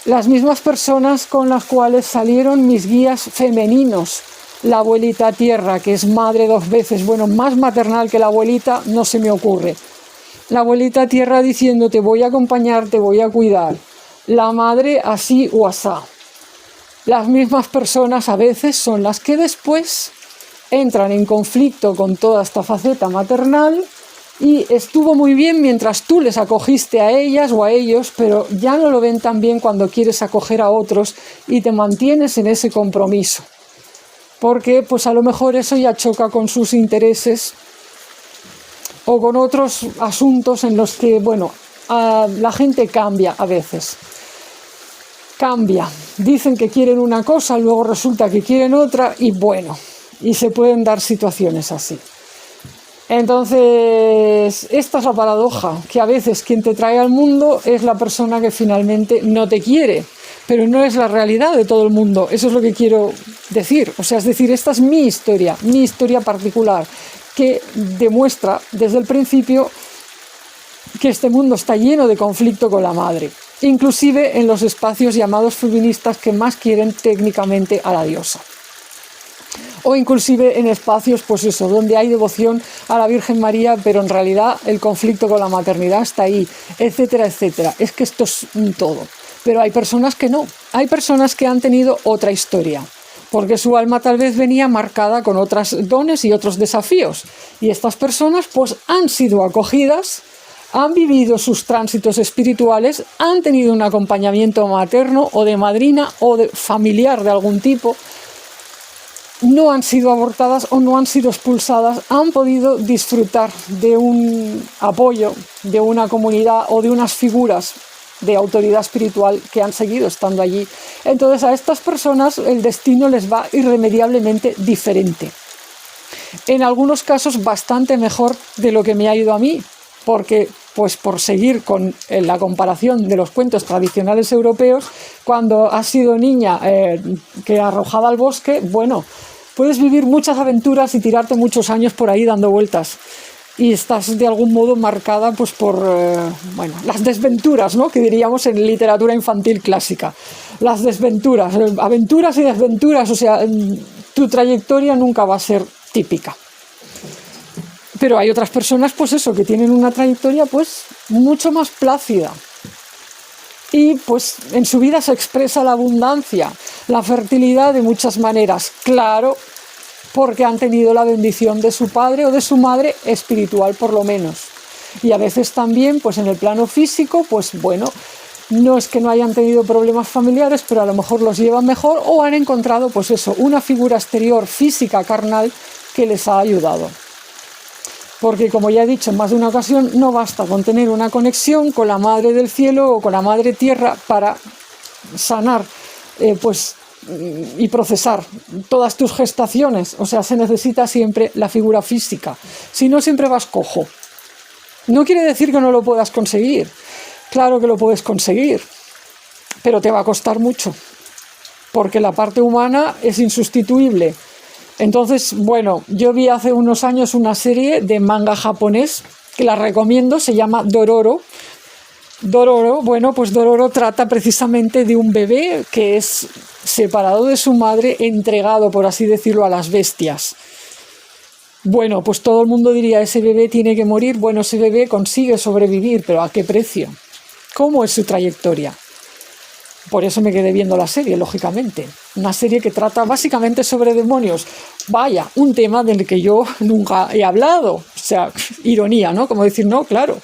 las mismas personas con las cuales salieron mis guías femeninos, la abuelita tierra, que es madre 2 veces, bueno, más maternal que la abuelita no se me ocurre. La abuelita tierra diciendo te voy a acompañar, te voy a cuidar. La madre así o asá. Las mismas personas a veces son las que después entran en conflicto con toda esta faceta maternal y estuvo muy bien mientras tú les acogiste a ellas o a ellos, pero ya no lo ven tan bien cuando quieres acoger a otros y te mantienes en ese compromiso. Porque pues a lo mejor eso ya choca con sus intereses o con otros asuntos en los que, bueno, la gente cambia a veces. Cambia. Dicen que quieren una cosa, luego resulta que quieren otra y bueno, y se pueden dar situaciones así. Entonces, esta es la paradoja, que a veces quien te trae al mundo es la persona que finalmente no te quiere, pero no es la realidad de todo el mundo, eso es lo que quiero decir. O sea, es decir, esta es mi historia particular, que demuestra desde el principio que este mundo está lleno de conflicto con la madre, inclusive en los espacios llamados feministas que más quieren técnicamente a la diosa. O inclusive en espacios, pues eso, donde hay devoción a la Virgen María, pero en realidad el conflicto con la maternidad está ahí, etcétera, etcétera. Es que esto es todo. Pero hay personas que no. Hay personas que han tenido otra historia, porque su alma tal vez venía marcada con otros dones y otros desafíos. Y estas personas pues han sido acogidas, han vivido sus tránsitos espirituales, han tenido un acompañamiento materno o de madrina o de familiar de algún tipo, no han sido abortadas o no han sido expulsadas, han podido disfrutar de un apoyo, de una comunidad o de unas figuras de autoridad espiritual que han seguido estando allí. Entonces a estas personas el destino les va irremediablemente diferente. En algunos casos bastante mejor de lo que me ha ido a mí, porque pues por seguir con la comparación de los cuentos tradicionales europeos, cuando has sido niña que arrojada al bosque, bueno, puedes vivir muchas aventuras y tirarte muchos años por ahí dando vueltas. Y estás de algún modo marcada pues por bueno, las desventuras, ¿no?, que diríamos en literatura infantil clásica. Las desventuras, aventuras y desventuras, o sea, tu trayectoria nunca va a ser típica. Pero hay otras personas, pues eso, que tienen una trayectoria pues mucho más plácida. Y pues en su vida se expresa la abundancia, la fertilidad de muchas maneras. Claro, porque han tenido la bendición de su padre o de su madre espiritual por lo menos. Y a veces también, pues en el plano físico, pues bueno, no es que no hayan tenido problemas familiares, pero a lo mejor los llevan mejor o han encontrado, pues eso, una figura exterior física, carnal, que les ha ayudado. Porque, como ya he dicho en más de una ocasión, no basta con tener una conexión con la Madre del Cielo o con la Madre Tierra para sanar y procesar todas tus gestaciones. O sea, se necesita siempre la figura física. Si no, siempre vas cojo. No quiere decir que no lo puedas conseguir. Claro que lo puedes conseguir, pero te va a costar mucho, porque la parte humana es insustituible. Entonces, bueno, yo vi hace unos años una serie de manga japonés que la recomiendo, se llama Dororo. Dororo, bueno, pues Dororo trata precisamente de un bebé que es separado de su madre, entregado, por así decirlo, a las bestias. Bueno, pues todo el mundo diría, ese bebé tiene que morir. Bueno, ese bebé consigue sobrevivir, pero ¿a qué precio? ¿Cómo es su trayectoria? Por eso me quedé viendo la serie, lógicamente. Una serie que trata básicamente sobre demonios. Vaya, un tema del que yo nunca he hablado. O sea, ironía, ¿no? Como decir, no, claro.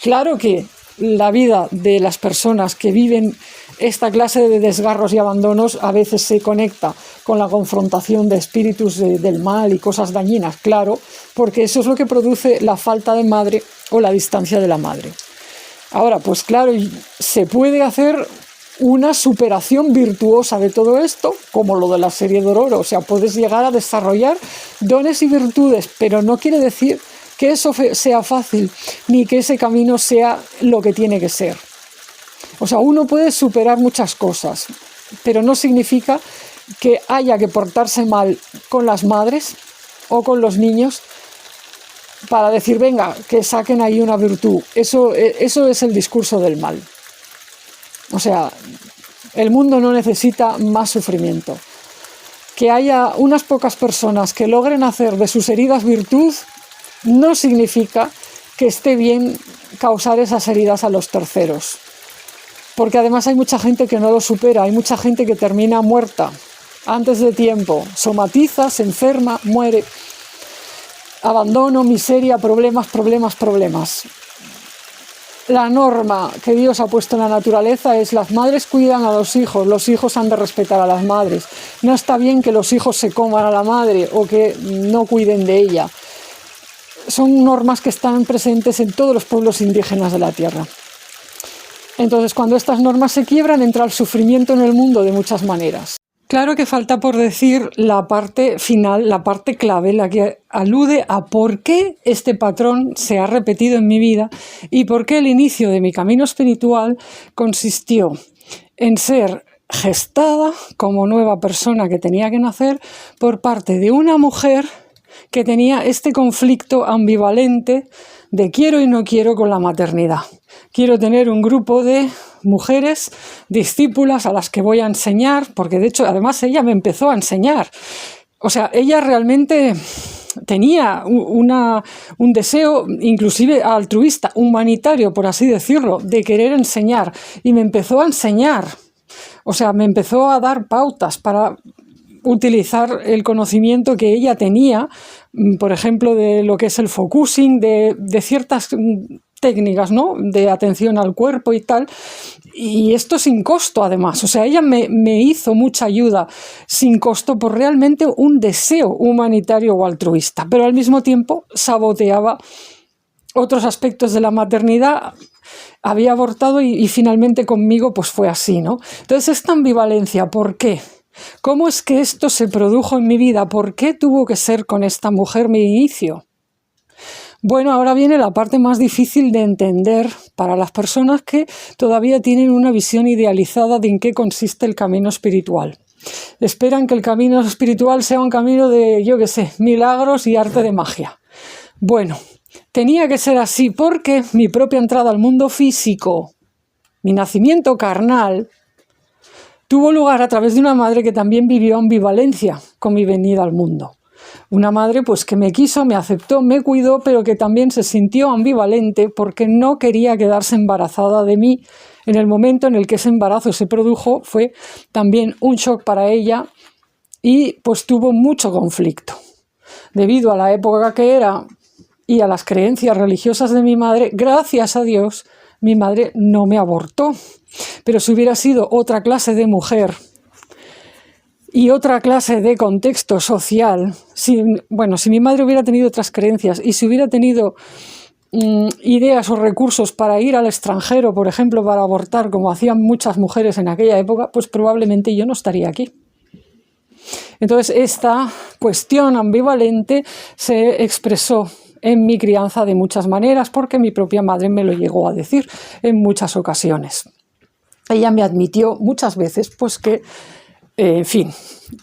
Claro que la vida de las personas que viven esta clase de desgarros y abandonos a veces se conecta con la confrontación de espíritus del mal y cosas dañinas, claro, porque eso es lo que produce la falta de madre o la distancia de la madre. Ahora, pues claro, se puede hacer una superación virtuosa de todo esto, como lo de la serie Dororo. O sea, puedes llegar a desarrollar dones y virtudes, pero no quiere decir que eso sea fácil, ni que ese camino sea lo que tiene que ser. O sea, uno puede superar muchas cosas, pero no significa que haya que portarse mal con las madres o con los niños para decir, venga, que saquen ahí una virtud. Eso es el discurso del mal. O sea, el mundo no necesita más sufrimiento. Que haya unas pocas personas que logren hacer de sus heridas virtud no significa que esté bien causar esas heridas a los terceros. Porque además hay mucha gente que no lo supera, hay mucha gente que termina muerta antes de tiempo, somatiza, se enferma, muere. Abandono, miseria, problemas. La norma que Dios ha puesto en la naturaleza es: las madres cuidan a los hijos han de respetar a las madres. No está bien que los hijos se coman a la madre o que no cuiden de ella. Son normas que están presentes en todos los pueblos indígenas de la Tierra. Entonces, cuando estas normas se quiebran, entra el sufrimiento en el mundo de muchas maneras. Claro que falta por decir la parte final, la parte clave, la que alude a por qué este patrón se ha repetido en mi vida y por qué el inicio de mi camino espiritual consistió en ser gestada como nueva persona que tenía que nacer por parte de una mujer que tenía este conflicto ambivalente de quiero y no quiero con la maternidad. Quiero tener un grupo de mujeres discípulas a las que voy a enseñar, porque de hecho además ella me empezó a enseñar. O sea, ella realmente tenía un deseo inclusive altruista, humanitario, por así decirlo, de querer enseñar, y me empezó a enseñar. O sea, me empezó a dar pautas para utilizar el conocimiento que ella tenía, por ejemplo, de lo que es el focusing, de ciertas técnicas, ¿no?, de atención al cuerpo y tal, y esto sin costo además. O sea, ella me hizo mucha ayuda sin costo por realmente un deseo humanitario o altruista, pero al mismo tiempo saboteaba otros aspectos de la maternidad. Había abortado y finalmente conmigo pues fue así, ¿no? Entonces esta ambivalencia, ¿por qué? ¿Cómo es que esto se produjo en mi vida? ¿Por qué tuvo que ser con esta mujer mi inicio? Bueno, ahora viene la parte más difícil de entender para las personas que todavía tienen una visión idealizada de en qué consiste el camino espiritual. Esperan que el camino espiritual sea un camino de, yo qué sé, milagros y arte de magia. Bueno, tenía que ser así porque mi propia entrada al mundo físico, mi nacimiento carnal, tuvo lugar a través de una madre que también vivió ambivalencia con mi venida al mundo. Una madre pues que me quiso, me aceptó, me cuidó, pero que también se sintió ambivalente porque no quería quedarse embarazada de mí. En el momento en el que ese embarazo se produjo fue también un shock para ella y pues tuvo mucho conflicto. Debido a la época que era y a las creencias religiosas de mi madre, gracias a Dios, mi madre no me abortó. Pero si hubiera sido otra clase de mujer y otra clase de contexto social, si mi madre hubiera tenido otras creencias y si hubiera tenido ideas o recursos para ir al extranjero, por ejemplo, para abortar, como hacían muchas mujeres en aquella época, pues probablemente yo no estaría aquí. Entonces, esta cuestión ambivalente se expresó en mi crianza de muchas maneras, porque mi propia madre me lo llegó a decir en muchas ocasiones. Ella me admitió muchas veces pues que, en fin,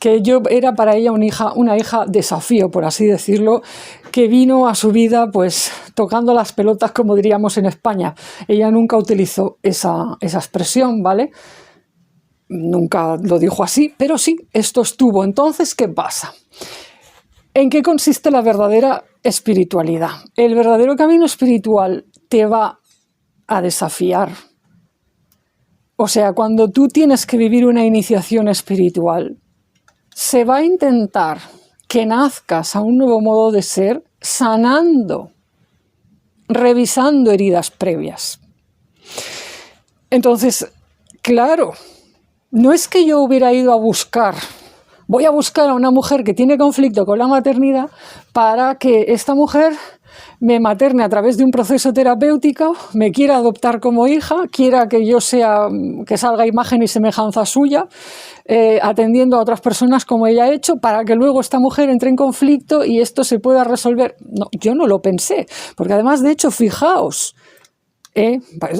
que yo era para ella una hija desafío, por así decirlo, que vino a su vida pues tocando las pelotas, como diríamos en España. Ella nunca utilizó esa expresión, ¿vale? Nunca lo dijo así, pero sí, esto estuvo. Entonces, ¿qué pasa? ¿En qué consiste la verdadera espiritualidad? El verdadero camino espiritual te va a desafiar. O sea, cuando tú tienes que vivir una iniciación espiritual, se va a intentar que nazcas a un nuevo modo de ser sanando, revisando heridas previas. Entonces, claro, no es que yo hubiera ido voy a buscar a una mujer que tiene conflicto con la maternidad para que esta mujer me materne a través de un proceso terapéutico, me quiera adoptar como hija, quiera que yo que salga imagen y semejanza suya, atendiendo a otras personas como ella ha hecho, para que luego esta mujer entre en conflicto y esto se pueda resolver. No, yo no lo pensé, porque además, de hecho, fijaos,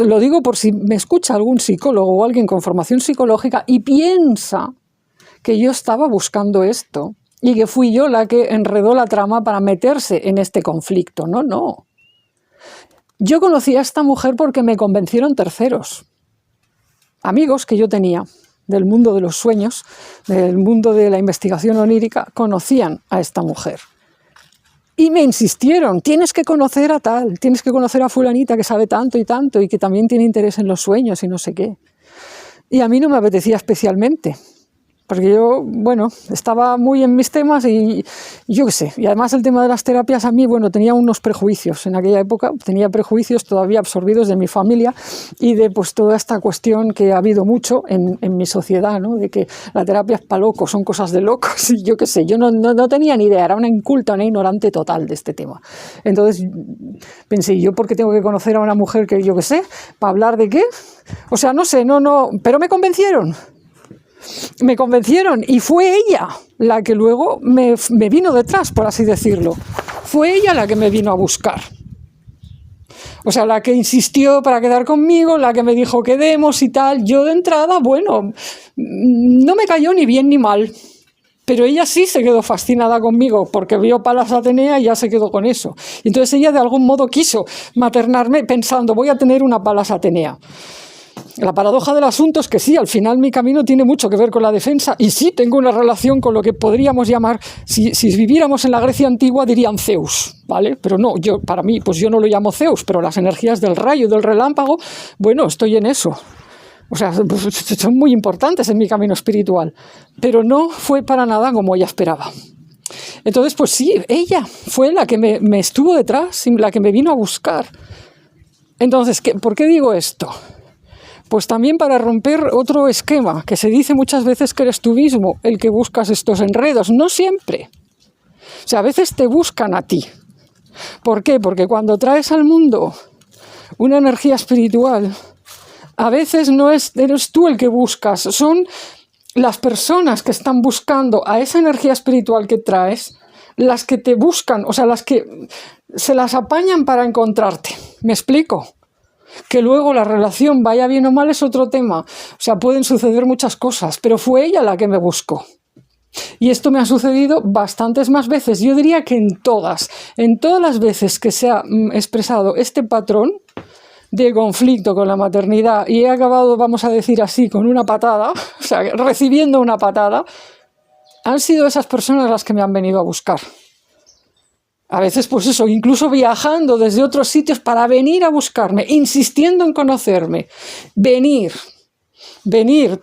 lo digo por si me escucha algún psicólogo o alguien con formación psicológica y piensa que yo estaba buscando esto y que fui yo la que enredó la trama para meterse en este conflicto. No, no. Yo conocí a esta mujer porque me convencieron terceros. Amigos que yo tenía del mundo de los sueños, del mundo de la investigación onírica, conocían a esta mujer. Y me insistieron, tienes que conocer a tal, tienes que conocer a fulanita que sabe tanto y que también tiene interés en los sueños y no sé qué. Y a mí no me apetecía especialmente. Porque yo, estaba muy en mis temas y yo qué sé. Y además el tema de las terapias a mí, tenía unos prejuicios. En aquella época tenía prejuicios todavía absorbidos de mi familia y de pues toda esta cuestión que ha habido mucho en mi sociedad, ¿no? De que la terapia es para locos, son cosas de locos y yo qué sé. Yo no tenía ni idea, era una inculta, una ignorante total de este tema. Entonces pensé, ¿yo por qué tengo que conocer a una mujer que yo qué sé? ¿Para hablar de qué? O sea, no sé, pero me convencieron. Me convencieron y fue ella la que luego me vino detrás, por así decirlo. Fue ella la que me vino a buscar. O sea, la que insistió para quedar conmigo, la que me dijo quedemos y tal. Yo de entrada, no me cayó ni bien ni mal. Pero ella sí se quedó fascinada conmigo porque vio Palas Atenea y ya se quedó con eso. Y entonces ella de algún modo quiso maternarme pensando, voy a tener una Palas Atenea. La paradoja del asunto es que sí, al final mi camino tiene mucho que ver con la defensa y sí tengo una relación con lo que podríamos llamar, si viviéramos en la Grecia antigua dirían Zeus, ¿vale? Pero no, para mí, pues yo no lo llamo Zeus, pero las energías del rayo, del relámpago, bueno, estoy en eso. O sea, pues son muy importantes en mi camino espiritual, pero no fue para nada como ella esperaba. Entonces, pues sí, ella fue la que me estuvo detrás, la que me vino a buscar. Entonces, ¿por qué digo esto? Pues también para romper otro esquema, que se dice muchas veces que eres tú mismo el que buscas estos enredos. No siempre. O sea, a veces te buscan a ti. ¿Por qué? Porque cuando traes al mundo una energía espiritual, a veces no eres tú el que buscas, son las personas que están buscando a esa energía espiritual que traes, las que te buscan, o sea, las que se las apañan para encontrarte. ¿Me explico? Que luego la relación vaya bien o mal es otro tema. O sea, pueden suceder muchas cosas, pero fue ella la que me buscó. Y esto me ha sucedido bastantes más veces. Yo diría que en todas las veces que se ha expresado este patrón de conflicto con la maternidad y he acabado, vamos a decir así, con una patada, o sea, recibiendo una patada, han sido esas personas las que me han venido a buscar. A veces, pues eso, incluso viajando desde otros sitios para venir a buscarme, insistiendo en conocerme. Venir,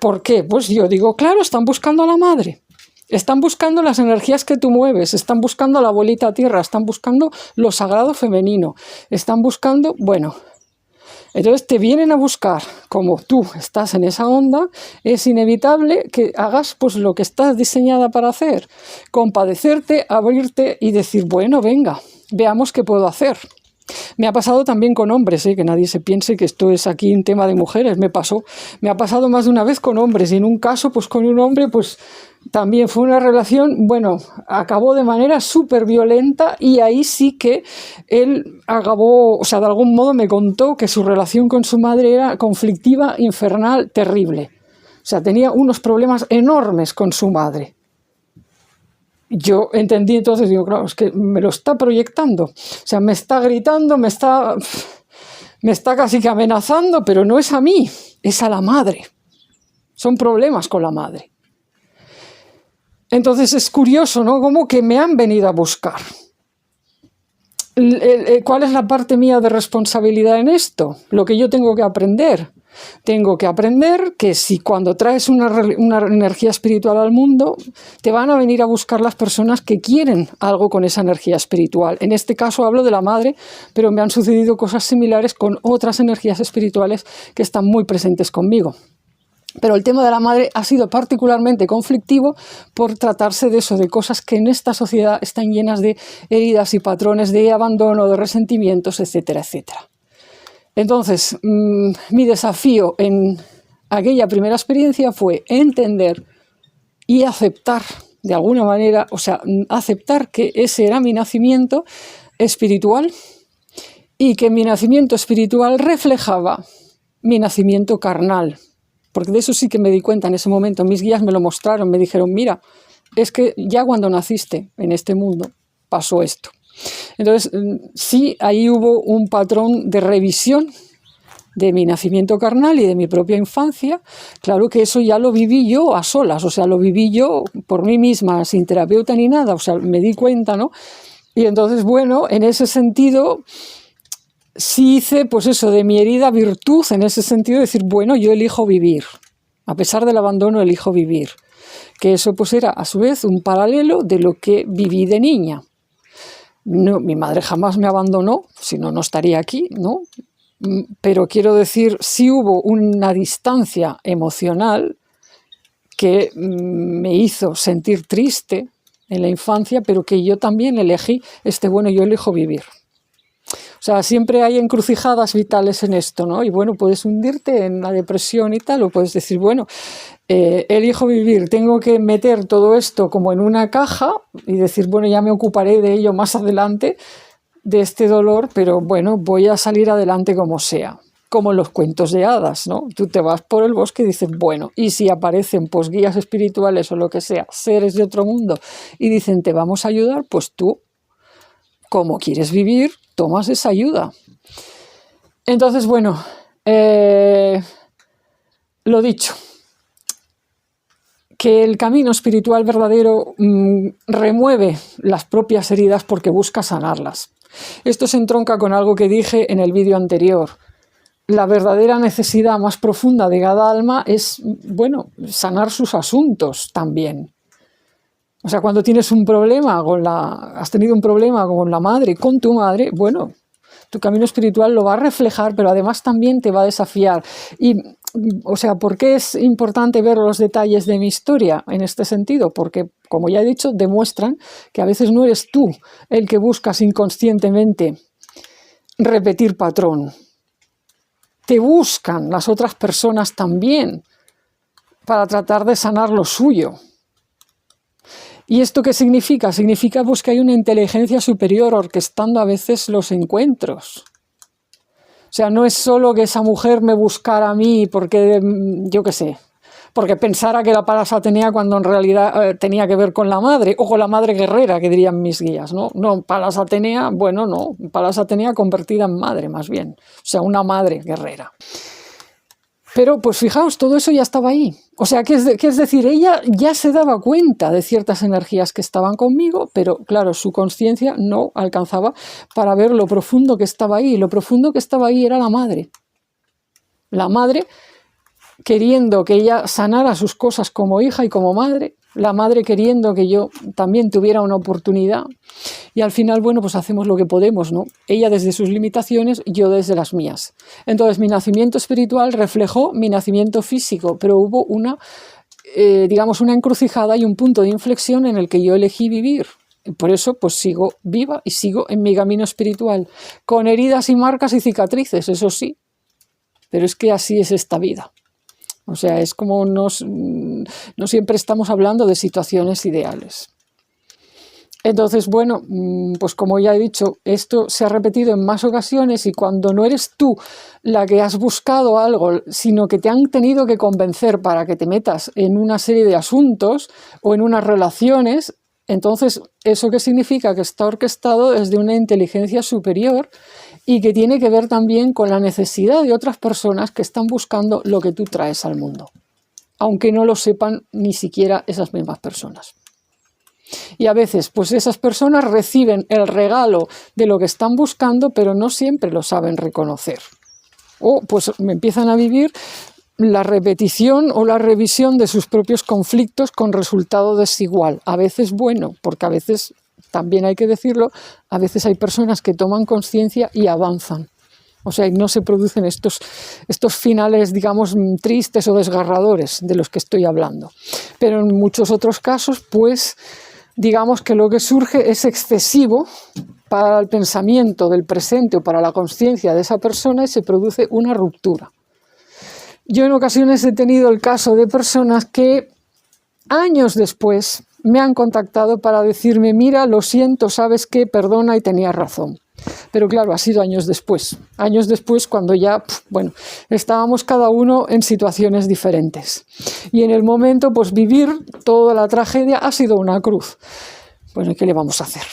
¿por qué? Pues yo digo, claro, están buscando a la madre. Están buscando las energías que tú mueves, están buscando a la abuelita tierra, están buscando lo sagrado femenino, están buscando, bueno... Entonces te vienen a buscar, como tú estás en esa onda, es inevitable que hagas pues lo que estás diseñada para hacer, compadecerte, abrirte y decir, bueno, venga, veamos qué puedo hacer. Me ha pasado también con hombres, que nadie se piense que esto es aquí un tema de mujeres, me ha pasado más de una vez con hombres y en un caso pues con un hombre pues también fue una relación, bueno, acabó de manera súper violenta y ahí sí que él acabó, o sea, de algún modo me contó que su relación con su madre era conflictiva, infernal, terrible. O sea, tenía unos problemas enormes con su madre. Yo entendí entonces, digo, claro, es que me lo está proyectando. O sea, me está gritando, me está casi que amenazando, pero no es a mí, es a la madre. Son problemas con la madre. Entonces es curioso, ¿no? Como que me han venido a buscar. ¿Cuál es la parte mía de responsabilidad en esto? Lo que yo tengo que aprender. Tengo que aprender que si cuando traes una energía espiritual al mundo, te van a venir a buscar las personas que quieren algo con esa energía espiritual. En este caso hablo de la madre, pero me han sucedido cosas similares con otras energías espirituales que están muy presentes conmigo. Pero el tema de la madre ha sido particularmente conflictivo por tratarse de eso, de cosas que en esta sociedad están llenas de heridas y patrones de abandono, de resentimientos, etcétera, etcétera. Entonces, mi desafío en aquella primera experiencia fue entender y aceptar, de alguna manera, o sea, aceptar que ese era mi nacimiento espiritual y que mi nacimiento espiritual reflejaba mi nacimiento carnal. Porque de eso sí que me di cuenta en ese momento. Mis guías me lo mostraron, me dijeron, mira, es que ya cuando naciste en este mundo pasó esto. Entonces, sí, ahí hubo un patrón de revisión de mi nacimiento carnal y de mi propia infancia. Claro que eso ya lo viví yo a solas, o sea, lo viví yo por mí misma, sin terapeuta ni nada, o sea, me di cuenta, ¿no? Y entonces, bueno, en ese sentido... sí hice, pues eso, de mi herida virtud, en ese sentido, decir, bueno, yo elijo vivir. A pesar del abandono, elijo vivir. Que eso pues era, a su vez, un paralelo de lo que viví de niña. No, mi madre jamás me abandonó, si no, no estaría aquí, ¿no? Pero quiero decir, sí hubo una distancia emocional que me hizo sentir triste en la infancia, pero que yo también elegí, bueno, yo elijo vivir. O sea, siempre hay encrucijadas vitales en esto, ¿no? Y bueno, puedes hundirte en la depresión y tal, o puedes decir, bueno, elijo vivir, tengo que meter todo esto como en una caja y decir, bueno, ya me ocuparé de ello más adelante, de este dolor, pero bueno, voy a salir adelante como sea. como en los cuentos de hadas, ¿no? Tú te vas por el bosque y dices, bueno, y si aparecen pues guías espirituales o lo que sea, seres de otro mundo, y dicen, te vamos a ayudar, pues tú, como quieres vivir, tomas esa ayuda. Entonces, bueno, lo dicho, que el camino espiritual verdadero remueve las propias heridas porque busca sanarlas. Esto se entronca con algo que dije en el vídeo anterior. La verdadera necesidad más profunda de cada alma es, bueno, sanar sus asuntos también. O sea, cuando tienes un problema has tenido un problema con la madre, con tu madre, bueno, tu camino espiritual lo va a reflejar, pero además también te va a desafiar. Y, o sea, ¿por qué es importante ver los detalles de mi historia en este sentido? Porque, como ya he dicho, demuestran que a veces no eres tú el que buscas inconscientemente repetir patrón. Te buscan las otras personas también para tratar de sanar lo suyo. ¿Y esto qué significa? Significa pues, que hay una inteligencia superior orquestando a veces los encuentros. O sea, no es solo que esa mujer me buscara a mí porque, yo qué sé, porque pensara que era Palas Atenea cuando en realidad tenía que ver con la madre, o con la madre guerrera, que dirían mis guías, ¿no? No, Palas Atenea, bueno, no, Palas Atenea convertida en madre, más bien. O sea, una madre guerrera. Pero, pues fijaos, todo eso ya estaba ahí. O sea, ¿qué es decir? Ella ya se daba cuenta de ciertas energías que estaban conmigo, pero claro, su conciencia no alcanzaba para ver lo profundo que estaba ahí. Lo profundo que estaba ahí era la madre. La madre queriendo que ella sanara sus cosas como hija y como madre, la madre queriendo que yo también tuviera una oportunidad, y al final, bueno, pues hacemos lo que podemos, ¿no? Ella desde sus limitaciones, yo desde las mías. Entonces, mi nacimiento espiritual reflejó mi nacimiento físico, pero hubo una, digamos, una encrucijada y un punto de inflexión en el que yo elegí vivir. Por eso, pues sigo viva y sigo en mi camino espiritual, con heridas y marcas y cicatrices, eso sí, pero es que así es esta vida. O sea, es como no siempre estamos hablando de situaciones ideales. Entonces, bueno, pues como ya he dicho, esto se ha repetido en más ocasiones y cuando no eres tú la que has buscado algo, sino que te han tenido que convencer para que te metas en una serie de asuntos o en unas relaciones, entonces, ¿eso qué significa? Que está orquestado desde una inteligencia superior y que tiene que ver también con la necesidad de otras personas que están buscando lo que tú traes al mundo, aunque no lo sepan ni siquiera esas mismas personas. Y a veces, pues esas personas reciben el regalo de lo que están buscando, pero no siempre lo saben reconocer. O pues empiezan a vivir la repetición o la revisión de sus propios conflictos con resultado desigual. A veces bueno, porque a veces, también hay que decirlo, a veces hay personas que toman conciencia y avanzan. O sea, no se producen estos finales, digamos, tristes o desgarradores de los que estoy hablando. Pero en muchos otros casos, pues, digamos que lo que surge es excesivo para el pensamiento del presente o para la conciencia de esa persona y se produce una ruptura. Yo en ocasiones he tenido el caso de personas que años después me han contactado para decirme, mira, lo siento, sabes qué, perdona y tenías razón. Pero claro, ha sido años después cuando ya, bueno, estábamos cada uno en situaciones diferentes. Y en el momento, pues vivir toda la tragedia ha sido una cruz. Bueno, ¿qué le vamos a hacer?